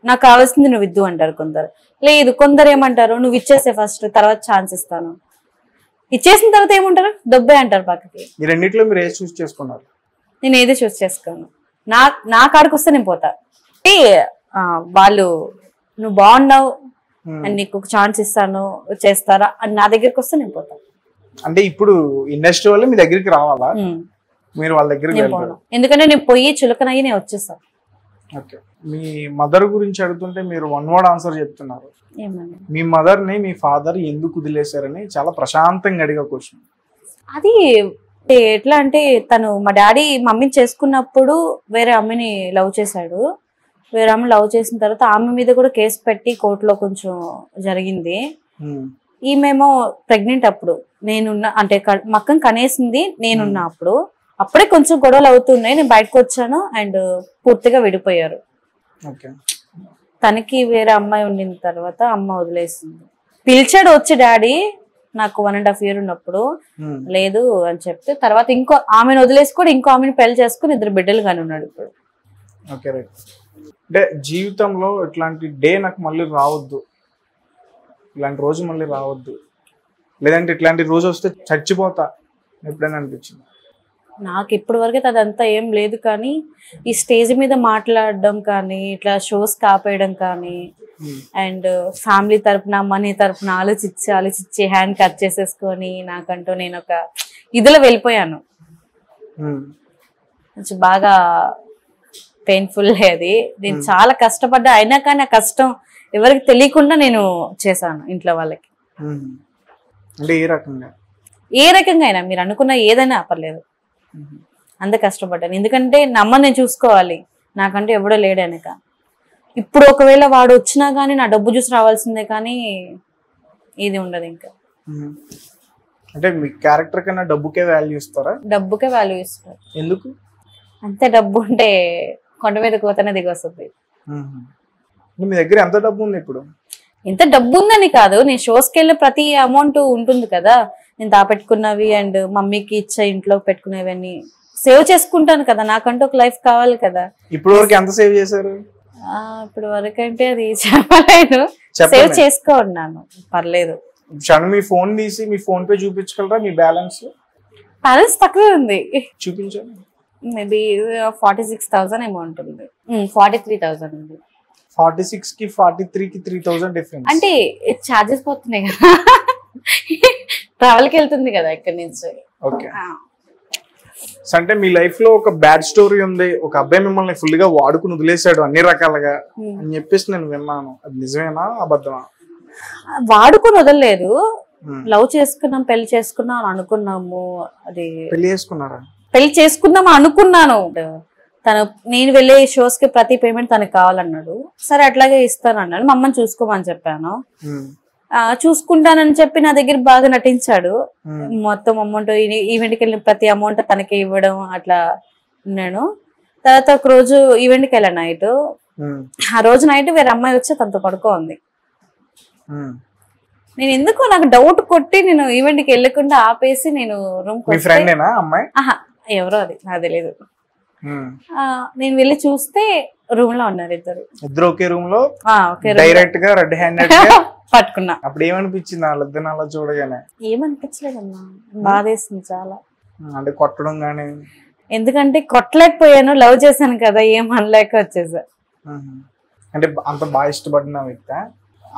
నాకు కావాల్సింది నువ్వు ఇద్దు అంటారు కొందరు. లేదు, కొందరు ఏమంటారు, నువ్వు ఇచ్చేసే ఫస్ట్, తర్వాత ఛాన్స్ ఇస్తాను. ఇచ్చేసిన తర్వాత ఏమంటారు, దొబ్బే అంటారు పక్కకి. ఈ రెండిట్లో మీరు ఏది చూస్ చేసుకున్నారు? నేను ఏది చూస్ చేసుకోను. నా కాడికి వస్తే నేను పోతా. వాళ్ళు నువ్వు బాగున్నావు అండ్ నీకు ఒక ఛాన్స్ ఇస్తాను చేస్తారా అని నా దగ్గరికి వస్తే నేను పోతా. అంటే ఇప్పుడు ఇండస్ట్రీ వాళ్ళు మీ దగ్గరికి రావాలా, మీరు వాళ్ళ దగ్గరికి వెళ్తారు? ఎందుకంటే నేను పోయి చులకనయ్యి నేను వచ్చేస్తాను. ఓకే. మీ మదర్ గురించి అడుగుతుంటే మీరు వన్ వర్డ్ ఆన్సర్ చెప్తున్నారు. మీ మదర్ ని మీ ఫాదర్ ఎందుకు వదిలేశారని చాలా ప్రశాంతంగా అడిగే క్వశ్చన్. అది ఎట్లా అంటే, తను మా డాడీ మమ్మీని చేసుకున్నప్పుడు వేరే అమ్మని లవ్ చేశాడు. వేరే అమ్మ లవ్ చేసిన తర్వాత ఆమె మీద కూడా కేసు పెట్టి కోర్టులో కొంచెం జరిగింది. ఈమెమో ప్రెగ్నెంట్ అప్పుడు, నేనున్నా అంటే మక్కం కనేసింది నేనున్నా అప్పుడు. అప్పుడే కొంచెం గొడవలు అవుతున్నాయి, నేను బయటకు వచ్చాను అండ్ పూర్తిగా విడిపోయారు. తనకి వేరే అమ్మాయి ఉండిన తర్వాత అమ్మ వదిలేసింది. పిలిచాడు వచ్చి డాడీ నాకు 1.5 years ఉన్నప్పుడు, లేదు అని చెప్తే తర్వాత ఇంకో ఆమెను వదిలేసి కూడా ఇంకో ఆమెను పెళ్లి చేసుకుని 2 బిడ్డలు కానీ ఉన్నాడు ఇప్పుడు. Okay right. అంటే జీవితంలో ఇట్లాంటి డే నాకు మళ్ళీ రావద్దు, ఇలాంటి రోజు మళ్ళీ రావద్దు, లేదంటే ఇట్లాంటి రోజు వస్తే చచ్చిపోతా ఎప్పుడైనా అనిపించింది? నాకు ఇప్పటి వరకు అదంతా ఏం లేదు, కానీ ఈ స్టేజ్ మీద మాట్లాడడం కానీ, ఇట్లా షోస్ కాపేయడం కానీ, అండ్ ఫ్యామిలీ తరపున మనీ తరపున ఆలోచించి హ్యాండ్ కట్ చేసేసుకొని నాకంటూ నేను ఒక ఇదిలో వెళ్ళిపోయాను. కొంచెం బాగా పెయిన్ఫుల్ అది. నేను చాలా కష్టపడ్డా, అయినా కానీ ఆ కష్టం ఎవరికి తెలియకుండా నేను చేశాను ఇంట్లో వాళ్ళకి. అంటే ఏ రకంగా అయినా మీరు అనుకున్న ఏదైనా పర్లేదు, అంత కష్టపడ్డాను. ఎందుకంటే నమ్మ నేను చూసుకోవాలి, నాకంటే ఎవడో లేడు వెనక. ఇప్పుడు ఒకవేళ వాడు వచ్చినా కానీ నా డబ్బు చూసి రావాల్సిందే, కానీ ఇది ఉండదు ఇంకా. అంటే మీ క్యారెక్టర్ కన్నా డబ్బుకే వాల్యూ ఇస్తారా? డబ్బుకే వాల్యూ ఇస్తారు. ఎందుకు? అంతే, డబ్బు ఉంటే కొండ మీద కోతనే దిగి వస్తుంది. మీ దగ్గర ఎంత డబ్బు ఉంది ఇప్పుడు? ఎంత డబ్బు ఉందని కాదు, నేను షోస్కి వెళ్ళే ప్రతి అమౌంట్ ఉంటుంది కదా, నేను దాపెట్టుకున్నవి అండ్ మమ్మీకి ఇచ్చే ఇంట్లో పెట్టుకునేవన్నీ సేవ్ చేసుకుంటాను కదా, నాకంటూ ఒక లైఫ్ కావాలి కదా. ఇప్పుడు వరకు ఎంత సేవ్ చేశారు? ఇప్పుడు వరకు అంటే అది చెప్పలేను, సేవ్ చేసుకున్నాను, పర్లేదు. మీ ఫోన్ తీసి మీ ఫోన్ పే చూపించగలరా? మీ బ్యాలెన్స్ తక్కువే ఉంది, చూపించండి. మేబీ 46,000 ఏమో ఉంటుంది. 43,000 ఉంది. 46 కి 43 కి 3,000 డిఫరెన్స్. అంటే చార్జెస్ పోతున్నాయి కదా, ట్రావెల్ కి వెళ్తుంది కదా ఇక్కడ నుంచి. ఓకే. అంటే మీ లైఫ్ లో ఒక బ్యాడ్ స్టోరీ ఉంది, ఒక అబ్బాయి మిమ్మల్ని ఫుల్ గా వాడుకుని వదిలేశాడు అన్ని రకాలుగా అని చెప్పేసి నేను విన్నాను. అది నిజమేనా అబద్ధమా? వాడుకుని వదలలేదు, లవ్ చేసుకున్నాం, పెళ్లి చేసుకున్నాం అని అనుకున్నాము. అది పెళ్లి చేసుకున్నారా? పెళ్లి చేసుకుందాం అనుకున్నాను. తను నేను వెళ్ళే షోస్ కి ప్రతి పేమెంట్ తనకు కావాలన్నాడు. సరే అట్లాగే ఇస్తాను అన్నాడు. మా అమ్మని చూసుకోమని చెప్పాను. చూసుకుంటానని చెప్పి నా దగ్గర బాగా నటించాడు. మొత్తం అమౌంట్, ఈవెంట్కి వెళ్ళిన ప్రతి అమౌంట్ తనకి ఇవ్వడం అట్లా ఉన్నాను. తర్వాత ఒక రోజు ఈవెంట్కి వెళ్ళాను నైట్. ఆ రోజు నైట్ వేరే అమ్మాయి వచ్చి తనతో పడుకోంది. నేను ఎందుకో నాకు డౌట్ కొట్టి నేను ఈవెంట్కి వెళ్ళకుండా ఆపేసి నేను రూమ్ ఎవరో అది నాకు తెలియదు. నేను వెళ్ళి చూస్తే రూమ్ లో ఉన్నారు ఇద్దరు ఒకే రూమ్ లో డైరెక్ట్ గా రెడ్ హ్యాండెడ్ పట్టుకున్నా. అప్పుడు ఏమనిపించింది వాళ్ళిద్దరిని అలా చూడగానే? ఏమనిపించలేదమ్మా, బాధేస్తుంది చాలా. అంటే కొట్టడం గానీ? ఎందుకంటే కొట్టలేకపోయాను, లవ్ చేశాను కదా, ఏం అనలేక వచ్చేసా. అంటే అంత బాగా ఇష్టపడిన వ్యక్తి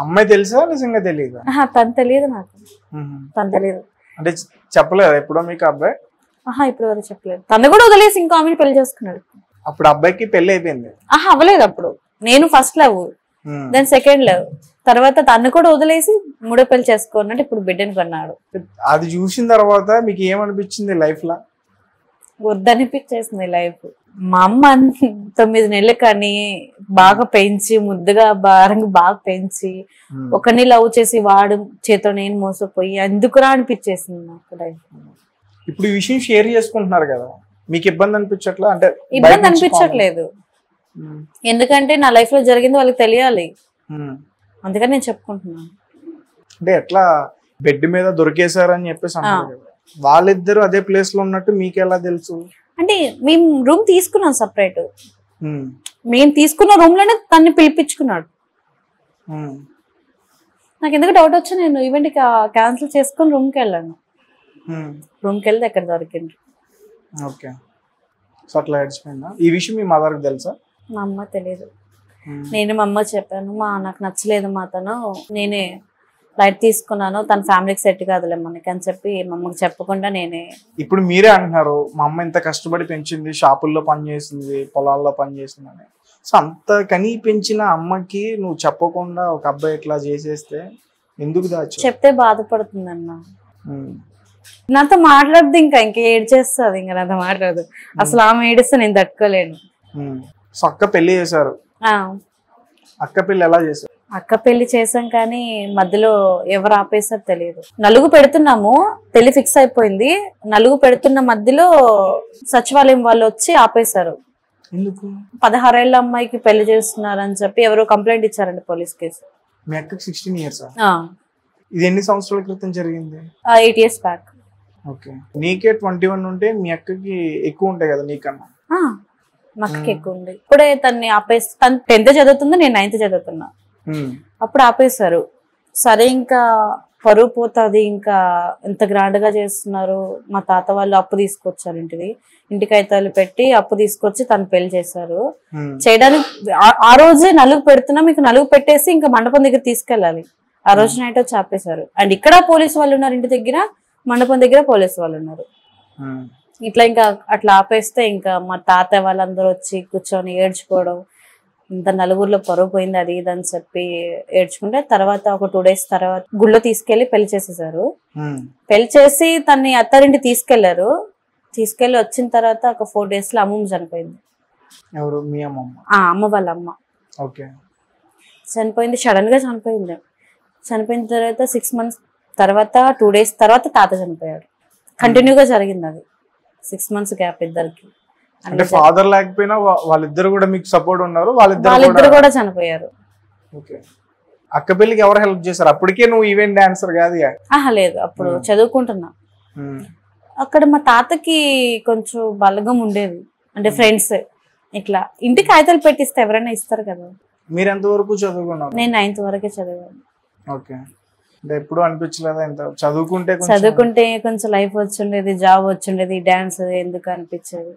అమ్మాయి తెలుసా నిజంగా తెలియదు? తను తెలియదు నాకు, తను తెలియదు. అంటే చెప్పలేదు ఎప్పుడో మీకు అబ్బాయి? ఇప్పుడు వరకు చెప్పలేదు. తను కూడా వదిలేసి ఇంకో ఆమెను పెళ్లి చేసుకున్నాడు. అప్పుడు అబ్బాయికి పెళ్లి అయిపోయింది? అవ్వలేదు. అప్పుడు నేను first love, then second love, తర్వాత తను కూడా వదిలేసి మూడో పెళ్లి చేసుకోన్నట్టు ఇప్పుడు బిడ్డని కొన్నాడు. అది చూసిన తర్వాత మీకు ఏమనిపించింది లైఫ్ లో? వద్దనిపించేసింది లైఫ్. మా అమ్మ 9 నెలలు కానీ బాగా పెంచి, ముద్దుగా భారంగా బాగా పెంచి, ఒకరిని లవ్ చేసి వాడు చేతో నేను మోసపోయి ఎందుకురా అనిపించేసింది నాకు లైఫ్. ఇప్పుడు ఈ విషయం షేర్ చేసుకుంటున్నారు కదా, మీకు ఇబ్బంది అనిపించట్లా? అంటే ఇబ్బంది అనిపించట్లేదు, ఎందుకంటే నా లైఫ్ లో జరిగింది వాళ్ళకి తెలియాలి, అందుకని నేను చెప్పుకుంటున్నాను. అంటే ఎట్లా బెడ్ మీద దొరికేశారని చెప్పేసి అంటారు కదా, వాళ్ళిద్దరు అదే ప్లేస్ లో ఉన్నట్టు మీకు ఎలా తెలుసు? అంటే మేము రూమ్ తీసుకున్నాం సపరేట్, మేము తీసుకున్న రూమ్ లోనే తన్ని పిలిపించుకున్నాడు. నాకు ఎందుకు డౌట్ వచ్చి నేను ఈవెంట్ క్యాన్సిల్ చేసుకుని రూమ్ కి వెళ్ళాను. రూమ్ కి వెళ్తే ఎక్కడ దొరికింది. ఓకే. సో అట్లా ఏడ్చిపోయిందా? ఈ విషయం మీ మదర్కి తెలుసా? మా అమ్మ తెలియదు. నేను మా అమ్మ చెప్పాను, నాకు నచ్చలేదు మా తను, నేనే లైట్ తీసుకున్నాను, తన ఫ్యామిలీకి సెట్ కాదులే మనకి అని చెప్పి మా అమ్మకి చెప్పకుండా నేనే. ఇప్పుడు మీరే అంటున్నారు మా అమ్మ ఇంత కష్టపడి పెంచింది, షాపుల్లో పని చేసింది, పొలాల్లో పని చేసింది అని. సో అంత కనీ పెంచిన అమ్మకి నువ్వు చెప్పకుండా ఒక అబ్బాయి ఇట్లా చేసేస్తే ఎందుకు దాచు? చెప్తే బాధపడుతుంది అన్న, నాతో మాట్లాడదు, ఇంకా ఏడ్చేస్తుంది, ఇంకా నాతో మాట్లాడదు అసలు. ఆమె ఏడిస్తే నేను తట్టుకోలేను. సో అక్క పెళ్లి చేశారు, అక్క పెళ్లి ఎలా చేశారు? అక్క పెళ్లి చేసాం కానీ మధ్యలో ఎవరు ఆపేసారు తెలియదు. నలుగు పెడుతున్నాము, పెళ్లి ఫిక్స్ అయిపోయింది, నలుగు పెడుతున్న మధ్యలో సచివాలయం వాళ్ళు వచ్చి ఆపేశారు. 16 ఏళ్ల అమ్మాయికి పెళ్లి చేస్తున్నారు అని చెప్పి ఎవరో కంప్లైంట్ ఇచ్చారండి పోలీస్ కేసు. మీ అక్కకి 16 years? ఇది ఎన్ని సంవత్సరాల క్రితం జరిగింది? 8 years బ్యాక్. ఓకే. నీకే 21 ఉంటే మీ అక్కకి ఎక్కువ ఉంటాయి కదా నీకన్నా? మా అక్కకి ఎక్కువ ఉంది. ఇప్పుడే తన్ని ఆపేసి, తను 10th చదువుతుంది, నేను 9th చదువుతున్నా, అప్పుడు ఆపేశారు. సరే ఇంకా పరువు పోతుంది, ఇంకా ఎంత గ్రాండ్ గా చేస్తున్నారు. మా తాత వాళ్ళు అప్పు తీసుకొచ్చారు, ఇంటికి అయితాలు పెట్టి అప్పు తీసుకొచ్చి తను పెళ్లి చేశారు. చేయడానికి ఆ రోజే నలుగు పెడుతున్నా, మీకు నలుగు పెట్టేసి ఇంకా మండపం దగ్గర తీసుకెళ్ళాలి, ఆ రోజు నైట్ వచ్చి ఆపేశారు. అండ్ ఇక్కడ పోలీసు వాళ్ళు ఉన్నారు, ఇంటి దగ్గర మండపం దగ్గర పోలీసు వాళ్ళు ఉన్నారు. ఇట్లా ఇంకా అట్లా ఆపేస్తే ఇంకా మా తాత వాళ్ళందరూ వచ్చి కూర్చొని ఏడ్చుకోవడం, ఇంత నలుగురిలో పరువు పోయింది అది ఇది అని చెప్పి ఏడ్చుకుంటే, తర్వాత ఒక 2 days తర్వాత గుళ్ళో తీసుకెళ్లి పెళ్లి చేసేసారు. పెళ్లి చేసి తన్ని అత్తారింటి తీసుకెళ్లారు. తీసుకెళ్లి వచ్చిన తర్వాత ఒక 4 days లో అమ్మమ్మ చనిపోయింది. ఎవరు? మీ అమ్మమ్మ? అమ్మ వాళ్ళ అమ్మ. ఓకే. చనిపోయింది, సడన్ గా చనిపోయింది. చనిపోయిన తర్వాత తర్వాత 2 days తర్వాత తాత చనిపోయాడు. కంటిన్యూగా జరిగింది అది. 6 months గ్యాప్ ఇద్దరికి. అంటే ఫాదర్ లేకపోయినా వాళ్ళిద్దరు కూడా మీకు సపోర్ట్ ఉన్నారు, వాళ్ళిద్దరు కూడా చనిపోయారు. ఓకే. అక్క పెళ్ళికి ఎవరు హెల్ప్ చేశారు? అప్పటికే నువ్వు ఈవెంట్ డాన్సర్ కాదు? లేదు, అప్పుడు చదువుకుంటున్నా. అక్కడ మా తాతకి కొంచెం బలగం ఉండేది, అంటే ఫ్రెండ్స్ ఇట్లా ఇంటికి కాగితాలు పెట్టిస్తే ఎవరైనా ఇస్తారు కదా. మీరు ఎంత వరకు చదువుకున్నారు? నేను 9th వరకే చదివాను. ఓకే. అంటే ఎప్పుడు అనిపించలేదా ఎంత చదువుకుంటే కొంచెం లైఫ్ వచ్చిండేది, జాబ్ వచ్చిండేది, డాన్స్ ఎందుకు అనిపించేది.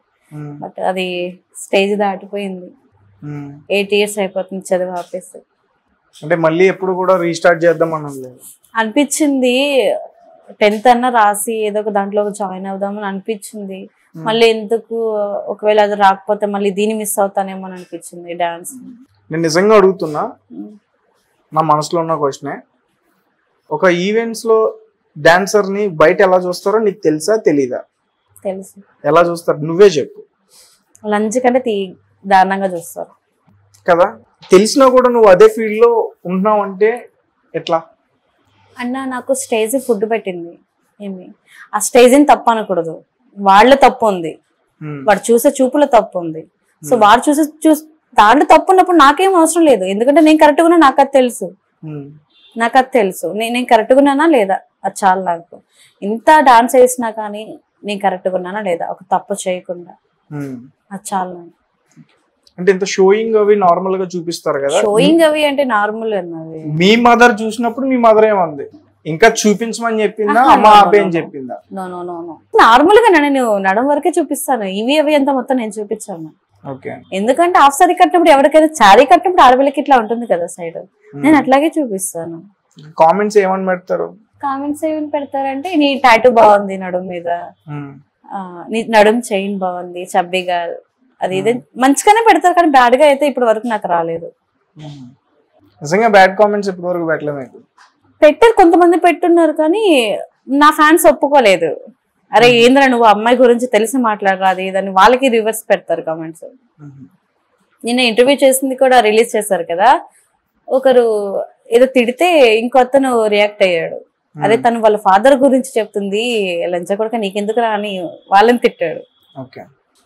బట్ అది స్టేజ్ దాటిపోయింది. 8 years అయిపోతుంది చదువు ఆపేసి. అంటే మళ్ళీ ఎప్పుడు కూడా రీస్టార్ట్ చేద్దాం అనిపించింది. 10th అన్నా రాసి ఏదో ఒక దాంట్లో జాయిన్ అవుదామని అనిపించింది. మళ్ళీ ఎందుకు, ఒకవేళ అది రాకపోతే మళ్ళీ దీన్ని మిస్ అవుతానేమో అని అనిపించింది డాన్స్. నేను నిజంగా అడుగుతున్నా, నా మనసులో ఉన్న క్వశ్చనే. ఒక ఈవెంట్స్ లో డాన్సర్ ని బయట ఎలా చూస్తారో నీకు తెలుసా తెలీదా? తెలుసు. ఎలా చూస్తారు నువ్వే చెప్పు. లంచ్ కంటే దారుణంగా చూస్తారు కదా. తెలిసినా కూడా నువ్వు అదే ఫీల్డ్ లో ఉంటున్నావు అంటే ఎట్లా? అన్న నాకు స్టేజ్ ఫుడ్ పెట్టింది, ఏమి ఆ స్టేజ్ని తప్పు అనకూడదు, వాళ్ళ తప్పు ఉంది, వాడు చూసే చూపులో తప్పు ఉంది. సో వాడు చూసే దాంట్లో తప్పు ఉన్నప్పుడు నాకేం అవసరం లేదు, ఎందుకంటే నేను కరెక్ట్గా ఉన్నా నాకు అది తెలుసు. నేను కరెక్ట్గా ఉన్నానా లేదా అది చాలు నాకు. ఇంత డాన్స్ వేసినా కానీ నేను కరెక్ట్గా ఉన్నానా లేదా, ఒక తప్పు చేయకుండా, అది చాలు నాకు. అంటే ఇంత షోయింగ్ అవి నార్మల్ గా చూపిస్తారు కదా. షోయింగ్ అవి అంటే నార్మల్ అన్నది. మీ మదర్ చూసినప్పుడు మీ మదర్ ఏమంది? ఇంకా చూపించమని చెప్పిందా, అమ్మ ఆపే అని చెప్పిందా? నో నార్మల్ గా నేను నడం వరకే చూపిస్తాను, ఇవి అవి అంతా మొత్తం నేను చూపించాను. ఎందుకంటే హాఫ్ సారీ కట్టినప్పుడు ఎవరికైనా శారీ కట్టినప్పుడు ఆడపిల్లకి ఇట్లా ఉంటుంది కదా సైడ్, నేను అట్లాగే చూపిస్తాను. కామెంట్స్ ఏమని పెడతారు? కామెంట్స్ ఏమని పెడతారంటే నీ టాటూ బాగుంది నడుం మీద, నీ నడుం చైన్ బాగుంది, చబ్బిగా, అది ఇదే మంచిగానే పెడతారు. కానీ బ్యాడ్ గా అయితే ఇప్పటి వరకు నాకు రాలేదు. నిజంగా బ్యాడ్ కామెంట్స్ ఇప్పటి వరకు పెట్టలేదు. పెట్టారు, కొంతమంది పెట్టున్నారు, కానీ నా ఫ్యాన్స్ ఒప్పుకోలేదు. అరే ఏంద్రా నువ్వు అమ్మాయి గురించి తెలిసి మాట్లాడరా అది దాన్ని, వాళ్ళకి రివర్స్ పెడతారు కామెంట్స్. నిన్న ఇంటర్వ్యూ చేసింది కూడా రిలీజ్ చేశారు కదా, ఒకరు ఏదో తిడితే ఇంకొతను రియాక్ట్ అయ్యాడు. అదే తను వాళ్ళ ఫాదర్ గురించి చెప్తుంది, లంచ కొడుక నీకెందుకు రా అని వాళ్ళని తిట్టాడు.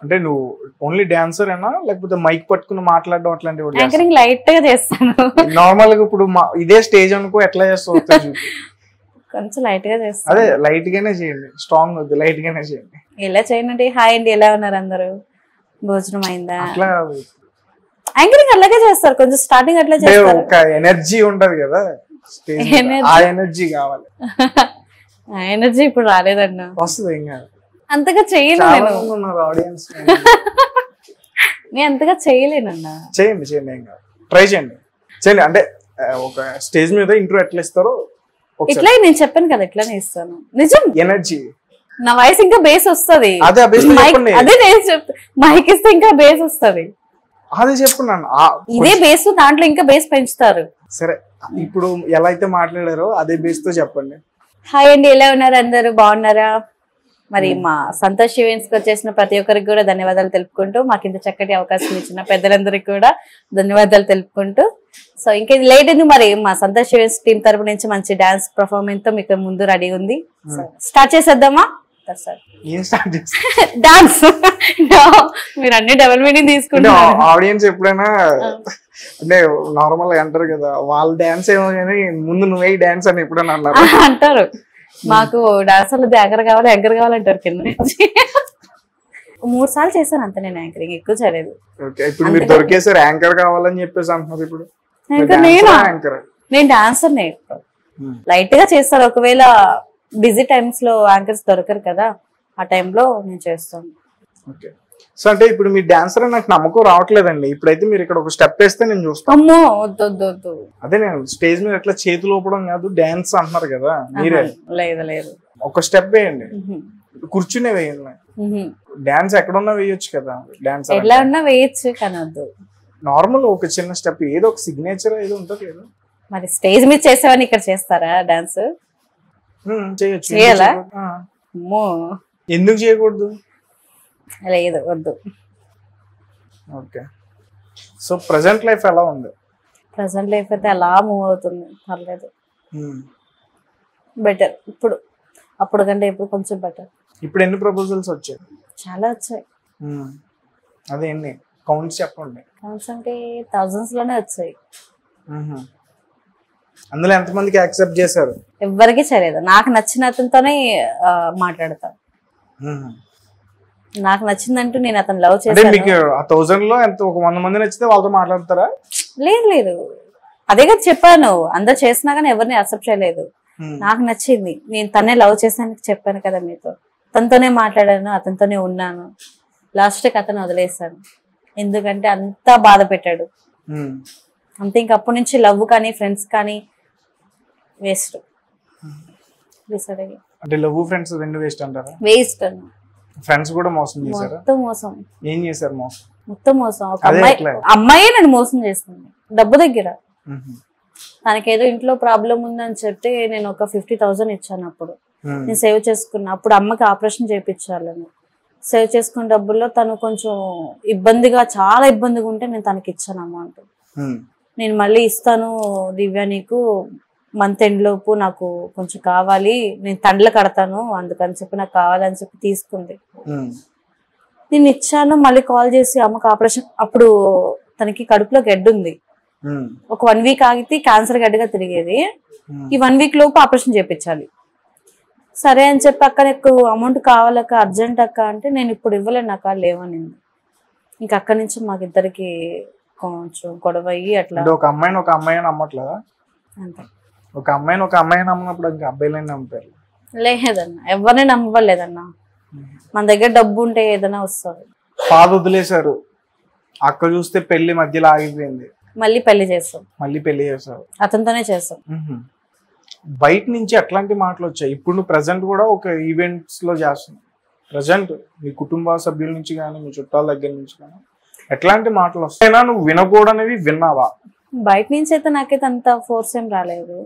అంటే నువ్వు ఓన్లీ డాన్సర్ ఏనా లేకపోతే మైక్ పట్టుకుని మాట్లాడడం అట్లాంటివి? యాంకరింగ్ లైట్ గా చేస్తాను. నార్మల్ గా ఇప్పుడు ఇదే స్టేజ్ అనుకో ఎట్లా చేస్తావు? కొంచెం లైట్ గా చేస్తాను. అదే లైట్ గానే చేయండి, స్ట్రాంగ్ వద్దు, లైట్ గానే చేయండి. ఎలా చేయండి? హాయ్ అండి, ఎలా ఉన్నారు అందరూ, భోజనం అయిందా? అట్లా యాంకరింగ్ అలాగే చేస్తారు, కొంచెం స్టార్టింగ్ అట్లా చేస్తారు. ఒక ఎనర్జీ ఉంటది కదా స్టేజ్, ఆ ఎనర్జీ కావాలి. ఆ ఎనర్జీ ఇప్పుడు రాలేదన్నా. వస్తుంది ఇంకా అంతగా చేయను ఆడియన్స్. నేను అంతగా చేయలేనన్నా. చేయండి ఇంకా ట్రై చేయండి. అంటే ఒక స్టేజ్ మీద ఇంటర్వ్యూ ఎట్లా ఇస్తారో ఇట్లా నేను చెప్పాను కదా, ఇట్లానే ఇస్తాను. నిజం, ఎనర్జీ. నా వాయిస్ ఇంకా బేస్ వస్తుంది, అదే నేను చెప్తా. మైక్ ఇస్తే ఇంకా బేస్ వస్తుంది, అదే చెప్పుకున్నాను. ఇదే బేస్, దాంట్లో ఇంకా బేస్ పెంచుతారు. సరే, ఇప్పుడు ఎలా అయితే మాట్లాడారో అదే బేస్ తో చెప్పండి. హాయ్ అండి, ఎలా ఉన్నారు అందరూ, బాగున్నారా? మరి మా సంతోష్ ఈవెంట్స్ కి వచ్చేసిన ప్రతి ఒక్కరికి కూడా ధన్యవాదాలు తెలుపుకుంటూ, మాకు ఇంత చక్కటి అవకాశం ఇచ్చిన పెద్దలందరికీ కూడా ధన్యవాదాలు తెలుపుకుంటూ, సో ఇంకా లేట్ అయింది, మరి మా సంతోష్ ఈవెంట్స్ టీం తరపు నుంచి మంచి డాన్స్ పర్ఫార్మెన్స్ తో మీకు ముందు రెడీ ఉంది. స్టార్ట్ చేసేద్దామా? డాన్స్ మీరు అన్ని డబుల్ మీనింగ్ తీసుకుంటారు. ఆడియన్స్ ఎప్పుడైనా అంటే నార్మల్ గా అంటారు కదా, వాళ్ళ డాన్స్ ఏమో కానీ ముందు నువ్వే డాన్స్ అని ఎప్పుడైనా అన్నారు అంటారు. మాకు డాన్సర్లు యాంకర్ కావాలంటారు కింద నుంచి. 3 సార్లు చేశాను అంతే నేను యాంకరింగ్, ఎక్కువ చేయలేదు. ఇప్పుడు మీరు దొరికేసారు యాంకర్ కావాలని చెప్పేసి అంటున్నారు. ఇప్పుడు నేను డాన్సర్ లైట్ గా చేస్తాను, ఒకవేళ బిజీ టైమ్స్ లో యాంకర్స్ దొరకరు కదా, ఆ టైంలో నేను చేస్తాను. సో అంటే ఇప్పుడు మీ డాన్సర్ నాకు నమ్మకం రావట్లేదండి. ఇప్పుడైతే మీరు ఇక్కడ ఒక స్టెప్ వేస్తే నేను చూస్తాను. అమ్మో వద్దు. అదే నేను స్టేజ్ మీద ఎట్లా చేతులు ఊపడం కాదు, డాన్స్ అంటున్నారు కదా మీరే. లేదు ఒక స్టెప్ వేయండి, కూర్చునే వేయండి. డాన్స్ ఎక్కడున్నా వేయొచ్చు కదా, డాన్స్ ఎలా ఉన్నా వేయచ్చు, కానీ వద్దు. నార్మల్ ఒక చిన్న స్టెప్, ఏదో ఒక సిగ్నేచర్ ఏదో ఉంటుంది కదా. మరి స్టేజ్ మీద చేసేవని ఇక్కడ చేస్తారా డాన్స్? చేయొచ్చు. చేయాలా? ఎందుకు చేయకూడదు? లేదు, వద్దు. ఓకే. సో ప్రెసెంట్ లైఫ్ ఎలా ఉంది? ప్రెసెంట్ లైఫ్ అయితే అలా మూవ్ అవుతుంది, పర్లేదు. బెటర్ ఇప్పుడు, అప్పుడు కంటే ఇప్పుడు కొంచెం బెటర్. ఇప్పుడు ఎన్ని ప్రపోజల్స్ వచ్చాయి? చాలా వచ్చాయి. అదే ఎన్ని కౌంట్స్ చెప్పండి. కౌంట్స్ అంటే థౌజండ్స్ లోనే వచ్చాయి. అందులో ఎంతమందికి యాక్సెప్ట్ చేశారు? ఎవ్వరికి చేయలేదు. నాకు నచ్చిన అతనితోనే మాట్లాడతా. నాకు నచ్చిందంటూ నేను అతను లవ్ అంటే మీకు ఆ 1000 లో ఎంత ఒక 100 మంది నచ్చితే వాళ్ళతో మాట్లాడతారా? లేదు లేదు, అదే కదా చెప్పాను, అందరు చేసినా కానీ ఎవరిని అక్సెప్ట్ చేయలేదు. నాకు నచ్చింది, నేను తనే లవ్ చేశాను చెప్పాను కదా మీతో, తనతోనే మాట్లాడాను, అతనితోనే ఉన్నాను. లాస్ట్ కి అతను వదిలేసాను, ఎందుకంటే అంతా బాధ పెట్టాడు అంతే. ఇంక అప్పటి నుంచి లవ్ కానీ ఫ్రెండ్స్ కానీ వేస్ట్. అంటే లవ్ ఫ్రెండ్స్ రెండు వేస్ట్ అంటారా? వేస్ట్ అన్న. ఫ్రెండ్స్ కూడా మోసం చేశారా? మొత్తం మోసం. ఏం చేశారు మోసం? మొత్తం మోసం. ఒక అమ్మాయి నన్ను మోసం చేస్తుంది డబ్బు దగ్గర. తనకేదో ఇంట్లో ప్రాబ్లం ఉందని చెప్తే నేను ఒక 50,000 ఇచ్చాను. అప్పుడు నేను సేవ్ చేసుకున్నా. అప్పుడు అమ్మకి ఆపరేషన్ చేయించాలని సేవ్ చేసుకున్న డబ్బుల్లో తను కొంచెం ఇబ్బందిగా, చాలా ఇబ్బందిగా ఉంటే నేను తనకి ఇచ్చాను అమౌంట్. నేను మళ్ళీ ఇస్తాను దివ్య, నీకు మంత్ ఎండ్ లోపు నాకు కొంచెం కావాలి, నేను తండ్ల కడతాను అందుకని చెప్పి నాకు కావాలని చెప్పి తీసుకుంది. నేను ఇచ్చాను. మళ్ళీ కాల్ చేసి అమ్మకి ఆపరేషన్, అప్పుడు తనకి కడుపులో గడ్డ ఉంది, ఒక 1 వీక్ ఆగితే క్యాన్సర్ గడ్డగా తిరిగేది. ఈ 1 వీక్ లోపు ఆపరేషన్ చేయించాలి. సరే అని చెప్పి అక్క నీకు అమౌంట్ కావాలక్క, అర్జెంట్ అక్క అంటే నేను ఇప్పుడు ఇవ్వలేను, నాకు లేవనింది. ఇంకా అక్కడి నుంచి మాకిద్దరికి కొంచెం గొడవ అయ్యి అట్లా. ఒక అమ్మాయిని నమ్మట్లేదా? అంతే. ఒక అమ్మాయిని నమ్మినప్పుడు ఇంకా అబ్బాయిలని నమ్ముతారు? లేదన్నా, ఎవరిని నమ్మలేదన్నా. మన దగ్గర డబ్బు ఉంటే ఏదైనా వస్తుంది. పాద వదిలేశారు, అక్క చూస్తే పెళ్లి మధ్యలో ఆగిపోయింది, మళ్ళీ పెళ్లి చేస్తాం. అతనితోనే చేస్తాం. బయట నుంచి ఎట్లాంటి మాటలు వచ్చాయి? ఇప్పుడు నువ్వు ప్రజెంట్ కూడా ఒక ఈవెంట్స్ లో చేస్తున్నావు. ప్రజెంట్ మీ కుటుంబ సభ్యుల నుంచి కానీ మీ చుట్టాల దగ్గర నుంచి కానీ ఎట్లాంటి మాటలు వస్తాయినా నువ్వు వినకూడనివి విన్నావా? బయట నుంచి అయితే నాకైతే అంత ఫోర్స్ ఏం రాలేదు,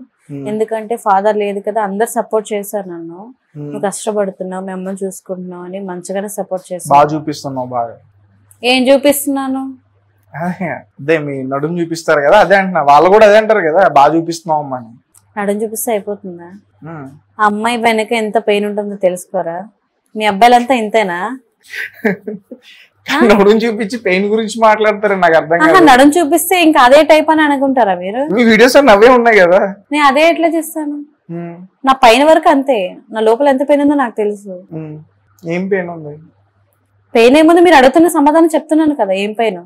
ఎందుకంటే ఫాదర్ లేదు కదా, అందరు సపోర్ట్ చేశారు నన్ను. నువ్వు కష్టపడుతున్నావు, మీ అమ్మని చూసుకుంటున్నావు అని మంచిగానే సపోర్ట్ చేస్తాను. బాగా చూపిస్తున్నావు. బాగా ఏం చూపిస్తున్నాను? అదే మీ నడుము చూపిస్తారు కదా, అదే అంటున్నా. వాళ్ళు కూడా అదే అంటారు కదా, బాగా చూపిస్తున్నావు అమ్మని. నడుము చూపిస్తే అయిపోతుందా? ఆ అమ్మాయి వెనక ఎంత పెయిన్ ఉంటుందో తెలుసుకోరా? మీ అబ్బాయిలంతా ఇంతేనా? నడుము చూపించి పెయిన్ గురించి మాట్లాడతారు, నాకు అర్థం కాదు. నడుము చూపిస్తే ఇంకా అదే టైప్ అని అనుకుంటారా మీరు? మీ వీడియోస్ అన్నీ అవే ఉన్నాయి కదా. నేను అదే ఎట్లా చేస్తాను? నా పైన వరకు అంతే, నా లోపల ఎంత పెయిన్ ఉందో నాకు తెలుసు. ఏం పెయిన్ ఉంది? పెయిన్ ఏముంది? మీరు అడుగుతున్న సమాధానం చెప్తున్నాను కదా, ఏం పెయిన్.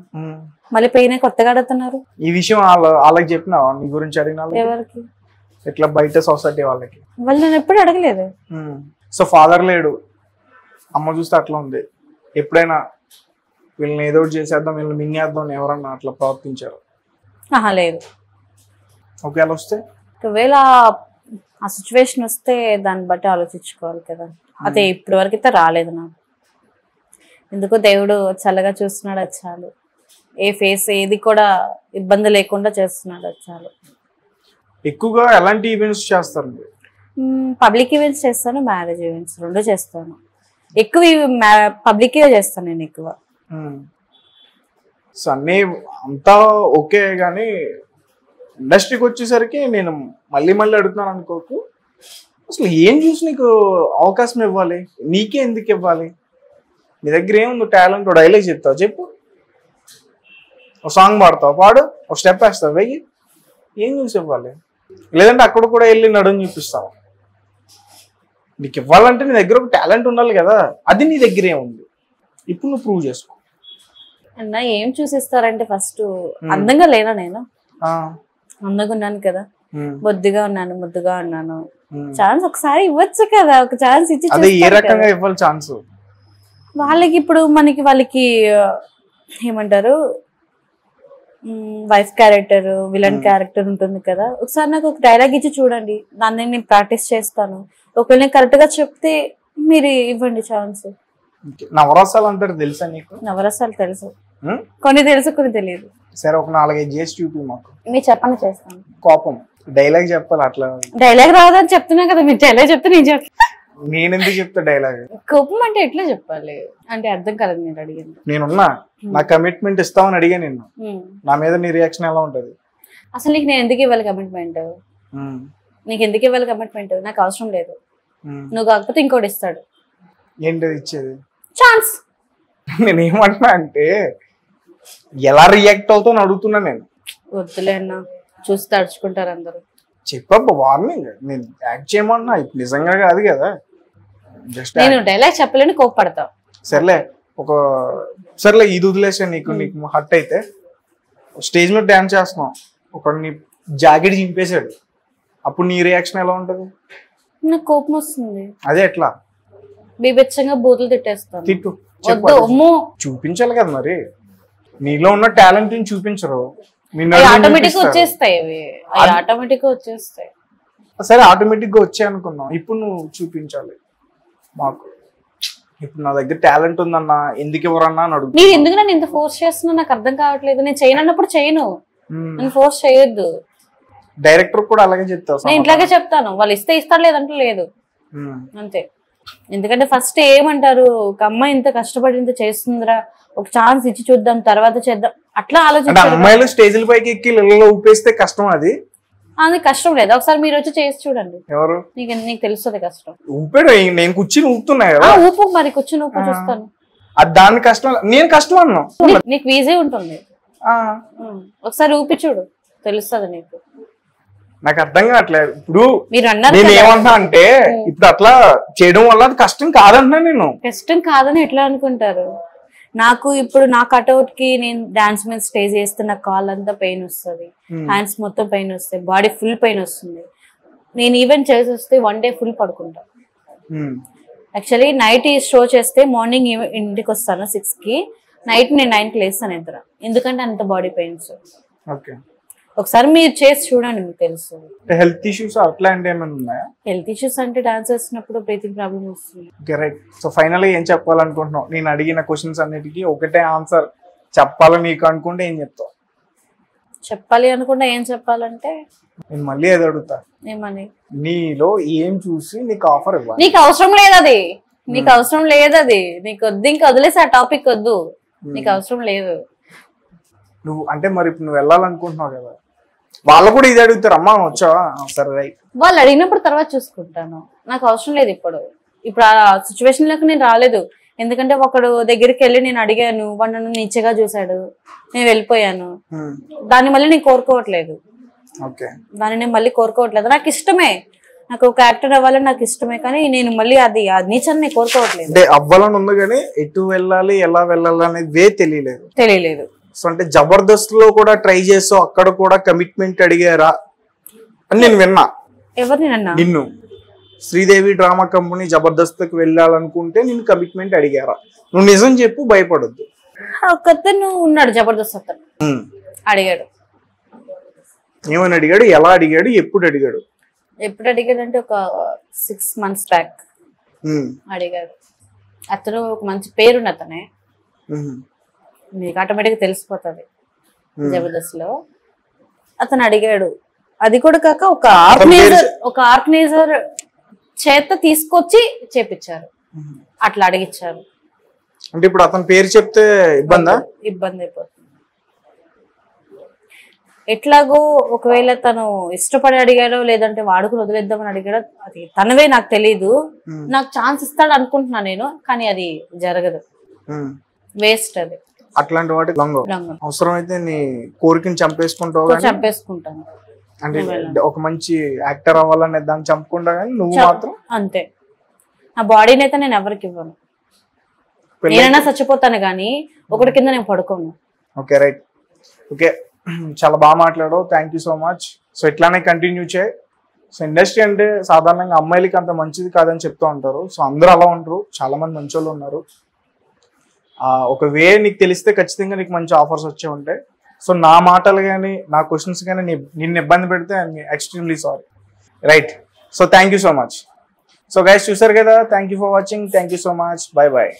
మళ్ళీ పెయిన్ కొత్తగా అడుగుతున్నారు. ఈ విషయం వాళ్ళకి చెప్పినావా? మీ గురించి అడిగిన ఎవరికి? ఇట్లా బయట సొసైటీ వాళ్ళకి. వాళ్ళు నేను ఎప్పుడు అడగలేదు. సో ఫాదర్ లేడు, అమ్మ చూస్తే అట్లా ఉంది. ఎప్పుడైనా వీళ్ళని ఏదో ఒకటి చేసేద్దాం, వీళ్ళని మింగేద్దాం ఎవరన్నా అట్లా ప్రవర్తించారు? లేదు. ఒకవేళ వస్తే? ఒకవేళ ఆ సిచ్యువేషన్ వస్తే దాన్ని బట్టి ఆలోచించుకోవాలి కదా. అదే ఇప్పటి వరకు అయితే రాలేదు నాకు. ఎందుకో దేవుడు చల్లగా చూస్తున్నాడు, అది చాలు. ఏ ఫేస్ ఏది కూడా ఇబ్బంది లేకుండా చేస్తున్నాడు, అది చాలు. ఎక్కువగా ఎలాంటి ఈవెంట్స్ చేస్తారు? పబ్లిక్ ఈవెంట్స్ చేస్తాను, మ్యారేజ్ ఈవెంట్స్ రెండు చేస్తాను. ఎక్కువ పబ్లిక్ చేస్తాను నేను ఎక్కువ. సో అన్నీ అంతా ఓకే, కానీ ఇండస్ట్రీకి వచ్చేసరికి నేను మళ్ళీ అడుగుతున్నాను అనుకోకు, అసలు ఏం చూసి నీకు అవకాశం ఇవ్వాలి? నీకే ఎందుకు ఇవ్వాలి? నీ దగ్గర ఏముంది టాలెంట్? డైలాగ్ చెప్తావు, చెప్పు. ఒక సాంగ్ పాడతావు, పాడు. ఒక స్టెప్ వేస్తావు, వెయ్యి. ఏం చూసి ఇవ్వాలి? లేదంటే అక్కడ కూడా వెళ్ళి నడుము చూపిస్తావు? నీకు ఇవ్వాలంటే నీ దగ్గర ఒక టాలెంట్ ఉండాలి కదా, అది నీ దగ్గర ఏముంది? ఇప్పుడు నువ్వు ప్రూవ్ చేసుకో. అన్నా ఏం చూసిస్తారంటే ఫస్ట్ అందంగా లేనా? నేను అందంగా ఉన్నాను కదా, బొద్దుగా ఉన్నాను, ముద్దుగా ఉన్నాను. ఛాన్స్ ఒకసారి ఇవ్వచ్చు కదా, ఒక ఛాన్స్ ఇచ్చి. ఏ రకంగా ఇవ్వాలి ఛాన్స్? వాళ్ళకి ఇప్పుడు వాళ్ళకి ఏమంటారు, వైఫ్ క్యారెక్టర్, విలన్ క్యారెక్టర్ ఉంటుంది కదా. ఒకసారి నాకు ఒక డైలాగ్ ఇచ్చి చూడండి, దాన్ని నేను ప్రాక్టీస్ చేస్తాను. ఒకవేళ నేను కరెక్ట్ గా చెప్తే మీరు ఇవ్వండి ఛాన్స్. నవరసాలు అంటారు, తెలుసా నీకు? నవరసాలు తెలుసు, కొన్ని తెలుసు, కొన్ని తెలియదు. సరే, ఒక 4-5 చేసి చూపి మాకు. మీరు చెప్పండి, చేస్తాను. కోపం డైలాగ్ చెప్పాలి. అట్లా డైలాగ్ రాదని చెప్తున్నా కదా, మీరు డైలాగ్ చెప్తే నేను చెప్తాను. నేను ఎందుకు చెప్తా డైలాగ్? కోపం అంటే ఎట్లా చెప్పాలి అంటే అర్థం కాలేదు. నేను అడిగింది, నేనున్నా, నా కమిట్మెంట్ ఇస్తామని అడిగా నిన్ను. నా మీద నీ రియాక్షన్ ఎలా ఉంటది? అసలు నీకు నేను ఎందుకు ఇవ్వాలి కమిట్మెంట్? నీకు ఎందుకు ఇవ్వాలి కమిట్మెంట్, నాకు అవసరం లేదు, ఉమ్. నువ్వు కాకపోతే ఇంకోటి ఇస్తాడు ఏంటి ఇచ్చేది? ఛాన్స్. నేను ఏమంటున్నా అంటే ఎలా రియాక్ట్ అవుతావు అడుగుతున్నా నేను. వద్దులే అన్న, చూసి తడుచుకుంటారు అందరూ. చెప్పబ్బా వార్నింగ్, నేను యాక్ట్ చేయమన్నా ఇప్పుడు నిజంగా కాదు కదా, జస్ట్ నేను డైలాగ్ చెప్పలేని కోప్పడతా. సర్లే సర్లే ఇది వదిలేసా. నీకు హట్ అయితే స్టేజ్ మీద డాన్స్ చేస్తున్నావు, ఒక నీ జాకెట్ చింపేశాడు, అప్పుడు నీ రియాక్షన్ ఎలా ఉంటది? నాకు కోపం వస్తుంది. అదే ఎట్లా? బీభత్సంగా బూతులు తిట్టేస్తాను. తిట్టు, వద్దు అమ్మో. చూపించాలి కదా మరి, నీలో ఉన్న టాలెంట్ ని చూపించరు, ఆటోమేటిక్ వచ్చేస్తాయి అవి, ఆటోమేటిక్ వచ్చేస్తాయి. సరే ఆటోమేటిక్ గా వచ్చాయి అనుకున్నాం, ఇప్పుడు నువ్వు చూపించాలి మాకు. ఇప్పుడు నా దగ్గర టాలెంట్ ఉందన్నా, ఎందుకు ఎవరన్నా అని అడుగు. నేను ఎందుకు నన్ను ఇంత ఫోర్స్ చేస్తున్నా నాకు అర్థం కావట్లేదు. నేను చేయను అన్నప్పుడు చేయను, నేను ఫోర్స్ చేయొద్దు. డైరెక్టర్ కూడా అలాగే చెప్తావు? నేను ఇట్లాగే చెప్తాను, వాళ్ళు ఇస్తే ఇస్తారు లేదంటే లేదు, అంతే. ఎందుకంటే ఫస్ట్ ఏమంటారు, ఒక అమ్మాయి ఇంత కష్టపడి ఇంత చేస్తుందిరా, ఒక ఛాన్స్ ఇచ్చి చూద్దాం తర్వాత చేద్దాం అట్లా ఆలోచించారు. అమ్మాయిలు స్టేజ్ల పైకి ఎక్కి ఇళ్ళలో ఊపేస్తే కష్టం, అది కష్టం లేదు. ఒకసారి మీరు వచ్చి చేసి చూడండి, ఎవరు నీకు తెలుస్తుంది కష్టం. ఊపాడు, నేను కూర్చుని ఊపుతున్నా కదా. ఊపు మరి, కూర్చుని ఊపు చూస్తాను. అది దాని కష్టం, నేను కష్టం అన్నా. నీకు ఈజీ ఉంటుంది, ఒకసారి ఊపి చూడు తెలుస్తుంది నీకు. నాకు అర్థం కావట్లేదు. ఇప్పుడు మీరు అన్నారు నేను ఏమంటున్నా అంటే, ఇప్పుడు అట్లా చేయడం వల్ల అది కష్టం కాదంటున్నా నేను. కష్టం కాదని ఎట్లా అనుకుంటారు? నాకు ఇప్పుడు నా కట్అవుట్ కి నేను డాన్స్ మీద స్టేజ్ చేస్తే నాకు కాల్ అంతా పెయిన్ వస్తుంది, హ్యాండ్స్ మొత్తం పెయిన్ వస్తాయి, బాడీ ఫుల్ పెయిన్ వస్తుంది. నేను ఈవెంట్ చేసి వస్తే 1 డే ఫుల్ పడుకుంటా. యాక్చువల్లీ నైట్ షో చేస్తే మార్నింగ్ ఇంటికి వస్తాను 6 కి, నైట్ నేను 9 కి లేస్తాను నిద్ర, ఎందుకంటే అంత బాడీ పెయిన్స్. ఒకసారి మీరు చేసి చూడండి, మీకు తెలుసు. హెల్త్ ఇష్యూస్ అట్లాంటి ఏమైనా ఉన్నాయా? హెల్త్ ఇష్యూస్ అంటే డాన్స్ చేసినప్పుడు బ్రీతింగ్ ప్రాబ్లమ్ వస్తుంది. రైట్. సో ఫైనల్ ఏం చెప్పాలనుకుంటున్నావు? నేను అడిగిన క్వశ్చన్స్ అన్నిటికీ ఒకటే ఆన్సర్ చెప్పాలని నీకు అనుకుంటే ఏం చెప్తావు? చెప్పాలి అనుకుంటే ఏం చెప్పాలంటే, నేను మళ్ళీ ఏదో అడుగుతా, ఏమని? నీలో ఏం చూసి నీకు ఆఫర్ ఇవ్వాలి? నీకు అవసరం లేదు అది, నీకు అవసరం లేదు అది, నీకు వద్దు, ఇంకా వదిలేసి ఆ టాపిక్ వద్దు, నీకు అవసరం లేదు. నువ్వు అంటే మరి ఇప్పుడు నువ్వు వెళ్ళాలనుకుంటున్నావు కదా, వాళ్ళు కూడా ఇది అడుగుతారు, అమ్మా వచ్చావా, సరే రైట్. వాళ్ళు అడిగినప్పుడు తర్వాత చూసుకుంటాను, నాకు అవసరం లేదు ఇప్పుడు ఆ సిచ్యువేషన్ లోకి నేను రాలేదు. ఎందుకంటే ఒకడు దగ్గరికి వెళ్ళి నేను అడిగాను, వాడు నన్ను నీచగా చూశాడు, నేను వెళ్ళిపోయాను. దాన్ని మళ్ళీ నేను కోరుకోవట్లేదు, దాన్ని నేను మళ్ళీ కోరుకోవట్లేదు. నాకు ఇష్టమే, నాకు ఒక యాక్టర్ అవ్వాలని నాకు ఇష్టమే, కానీ నేను మళ్ళీ అది నీచాన్ని నేను కోరుకోవట్లేదు. అంటే అవ్వాలని ఉంది కానీ ఎటు వెళ్ళాలి ఎలా వెళ్ళాలి అనేది తెలియలేదు. సో అంటే జబర్దస్త్ లో కూడా ట్రై చేసావు, అక్కడ కూడా కమిట్మెంట్ అడిగారా అని నేను విన్నా. ఎవరిని అన్నా? నిన్ను. శ్రీదేవి డ్రామా కంపెనీ జబర్దస్త్ వెళ్ళాలనుకుంటే నేను కమిట్మెంట్ అడిగారా? నువ్వు నిజం చెప్పు, భయపడొద్దు. ఒకతను ఉన్నాడు జబర్దస్త్, అతను అడిగాడు. ఏమని అడిగాడు, ఎలా అడిగాడు, ఎప్పుడు అడిగాడు? ఎప్పుడు అడిగాడు అంటే ఒక 6 months బ్యాక్ అడిగాడు. అతను ఒక మంచి పేరున్న అతనే, మీకు ఆటోమేటిక్ తెలిసిపోతుంది జబర్దస్త్ లో. అతను అడిగాడు, అది కూడా కాక ఒక ఆర్గనైజర్ చేత తీసుకొచ్చి చేపించారు, అట్లా అడిగిచ్చారు. అంటే ఇప్పుడు అతని పేరు చెప్తే ఇబ్బంది అయిపోతుంది. ఎట్లాగో ఒకవేళ తను ఇష్టపడి అడిగాడో లేదంటే వాడుకుని వదిలేద్దామని అడిగాడో అది తనవే నాకు తెలీదు. నాకు ఛాన్స్ ఇస్తాడు అనుకుంటున్నా నేను, కానీ అది జరగదు, వేస్ట్. అది అట్లాంటి వాటి అవసరమైతే నీ కోరికని చంపేసుకుంటాను. అంటే ఒక మంచి యాక్టర్ అవ్వాలనే దాన్ని చంపుకుంటా, కానీ నువ్వు మాత్రం అంతే. నా బాడీని అయితే నేను ఎవరికి ఇవ్వను, నేనైనా చచ్చిపోతాను కానీ ఒకటి కింద నేను పడుకోను. Okay right. ఓకే, చాలా బాగా మాట్లాడావు, thank you so much. So ఇట్లానే కంటిన్యూ చేయి. సో ఇండస్ట్రీ అంటే సాధారణంగా అమ్మాయిలకి అంత మంచిది కాదని చెప్తూ ఉంటారు. సో అందరూ అలా ఉంటారు, చాలా మంది మంచి వాళ్ళు ఉన్నారు. ఒక వే నీకు తెలిస్తే ఖచ్చితంగా నీకు మంచి ఆఫర్స్ వచ్చే ఉంటాయి. సో నా మాటలు కానీ నా క్వశ్చన్స్ కానీ నిన్ను ఇబ్బంది పెడితే I'm extremely sorry. Right. So thank you so much. So guys చూసారు కదా, thank you for watching, thank you so much, bye bye.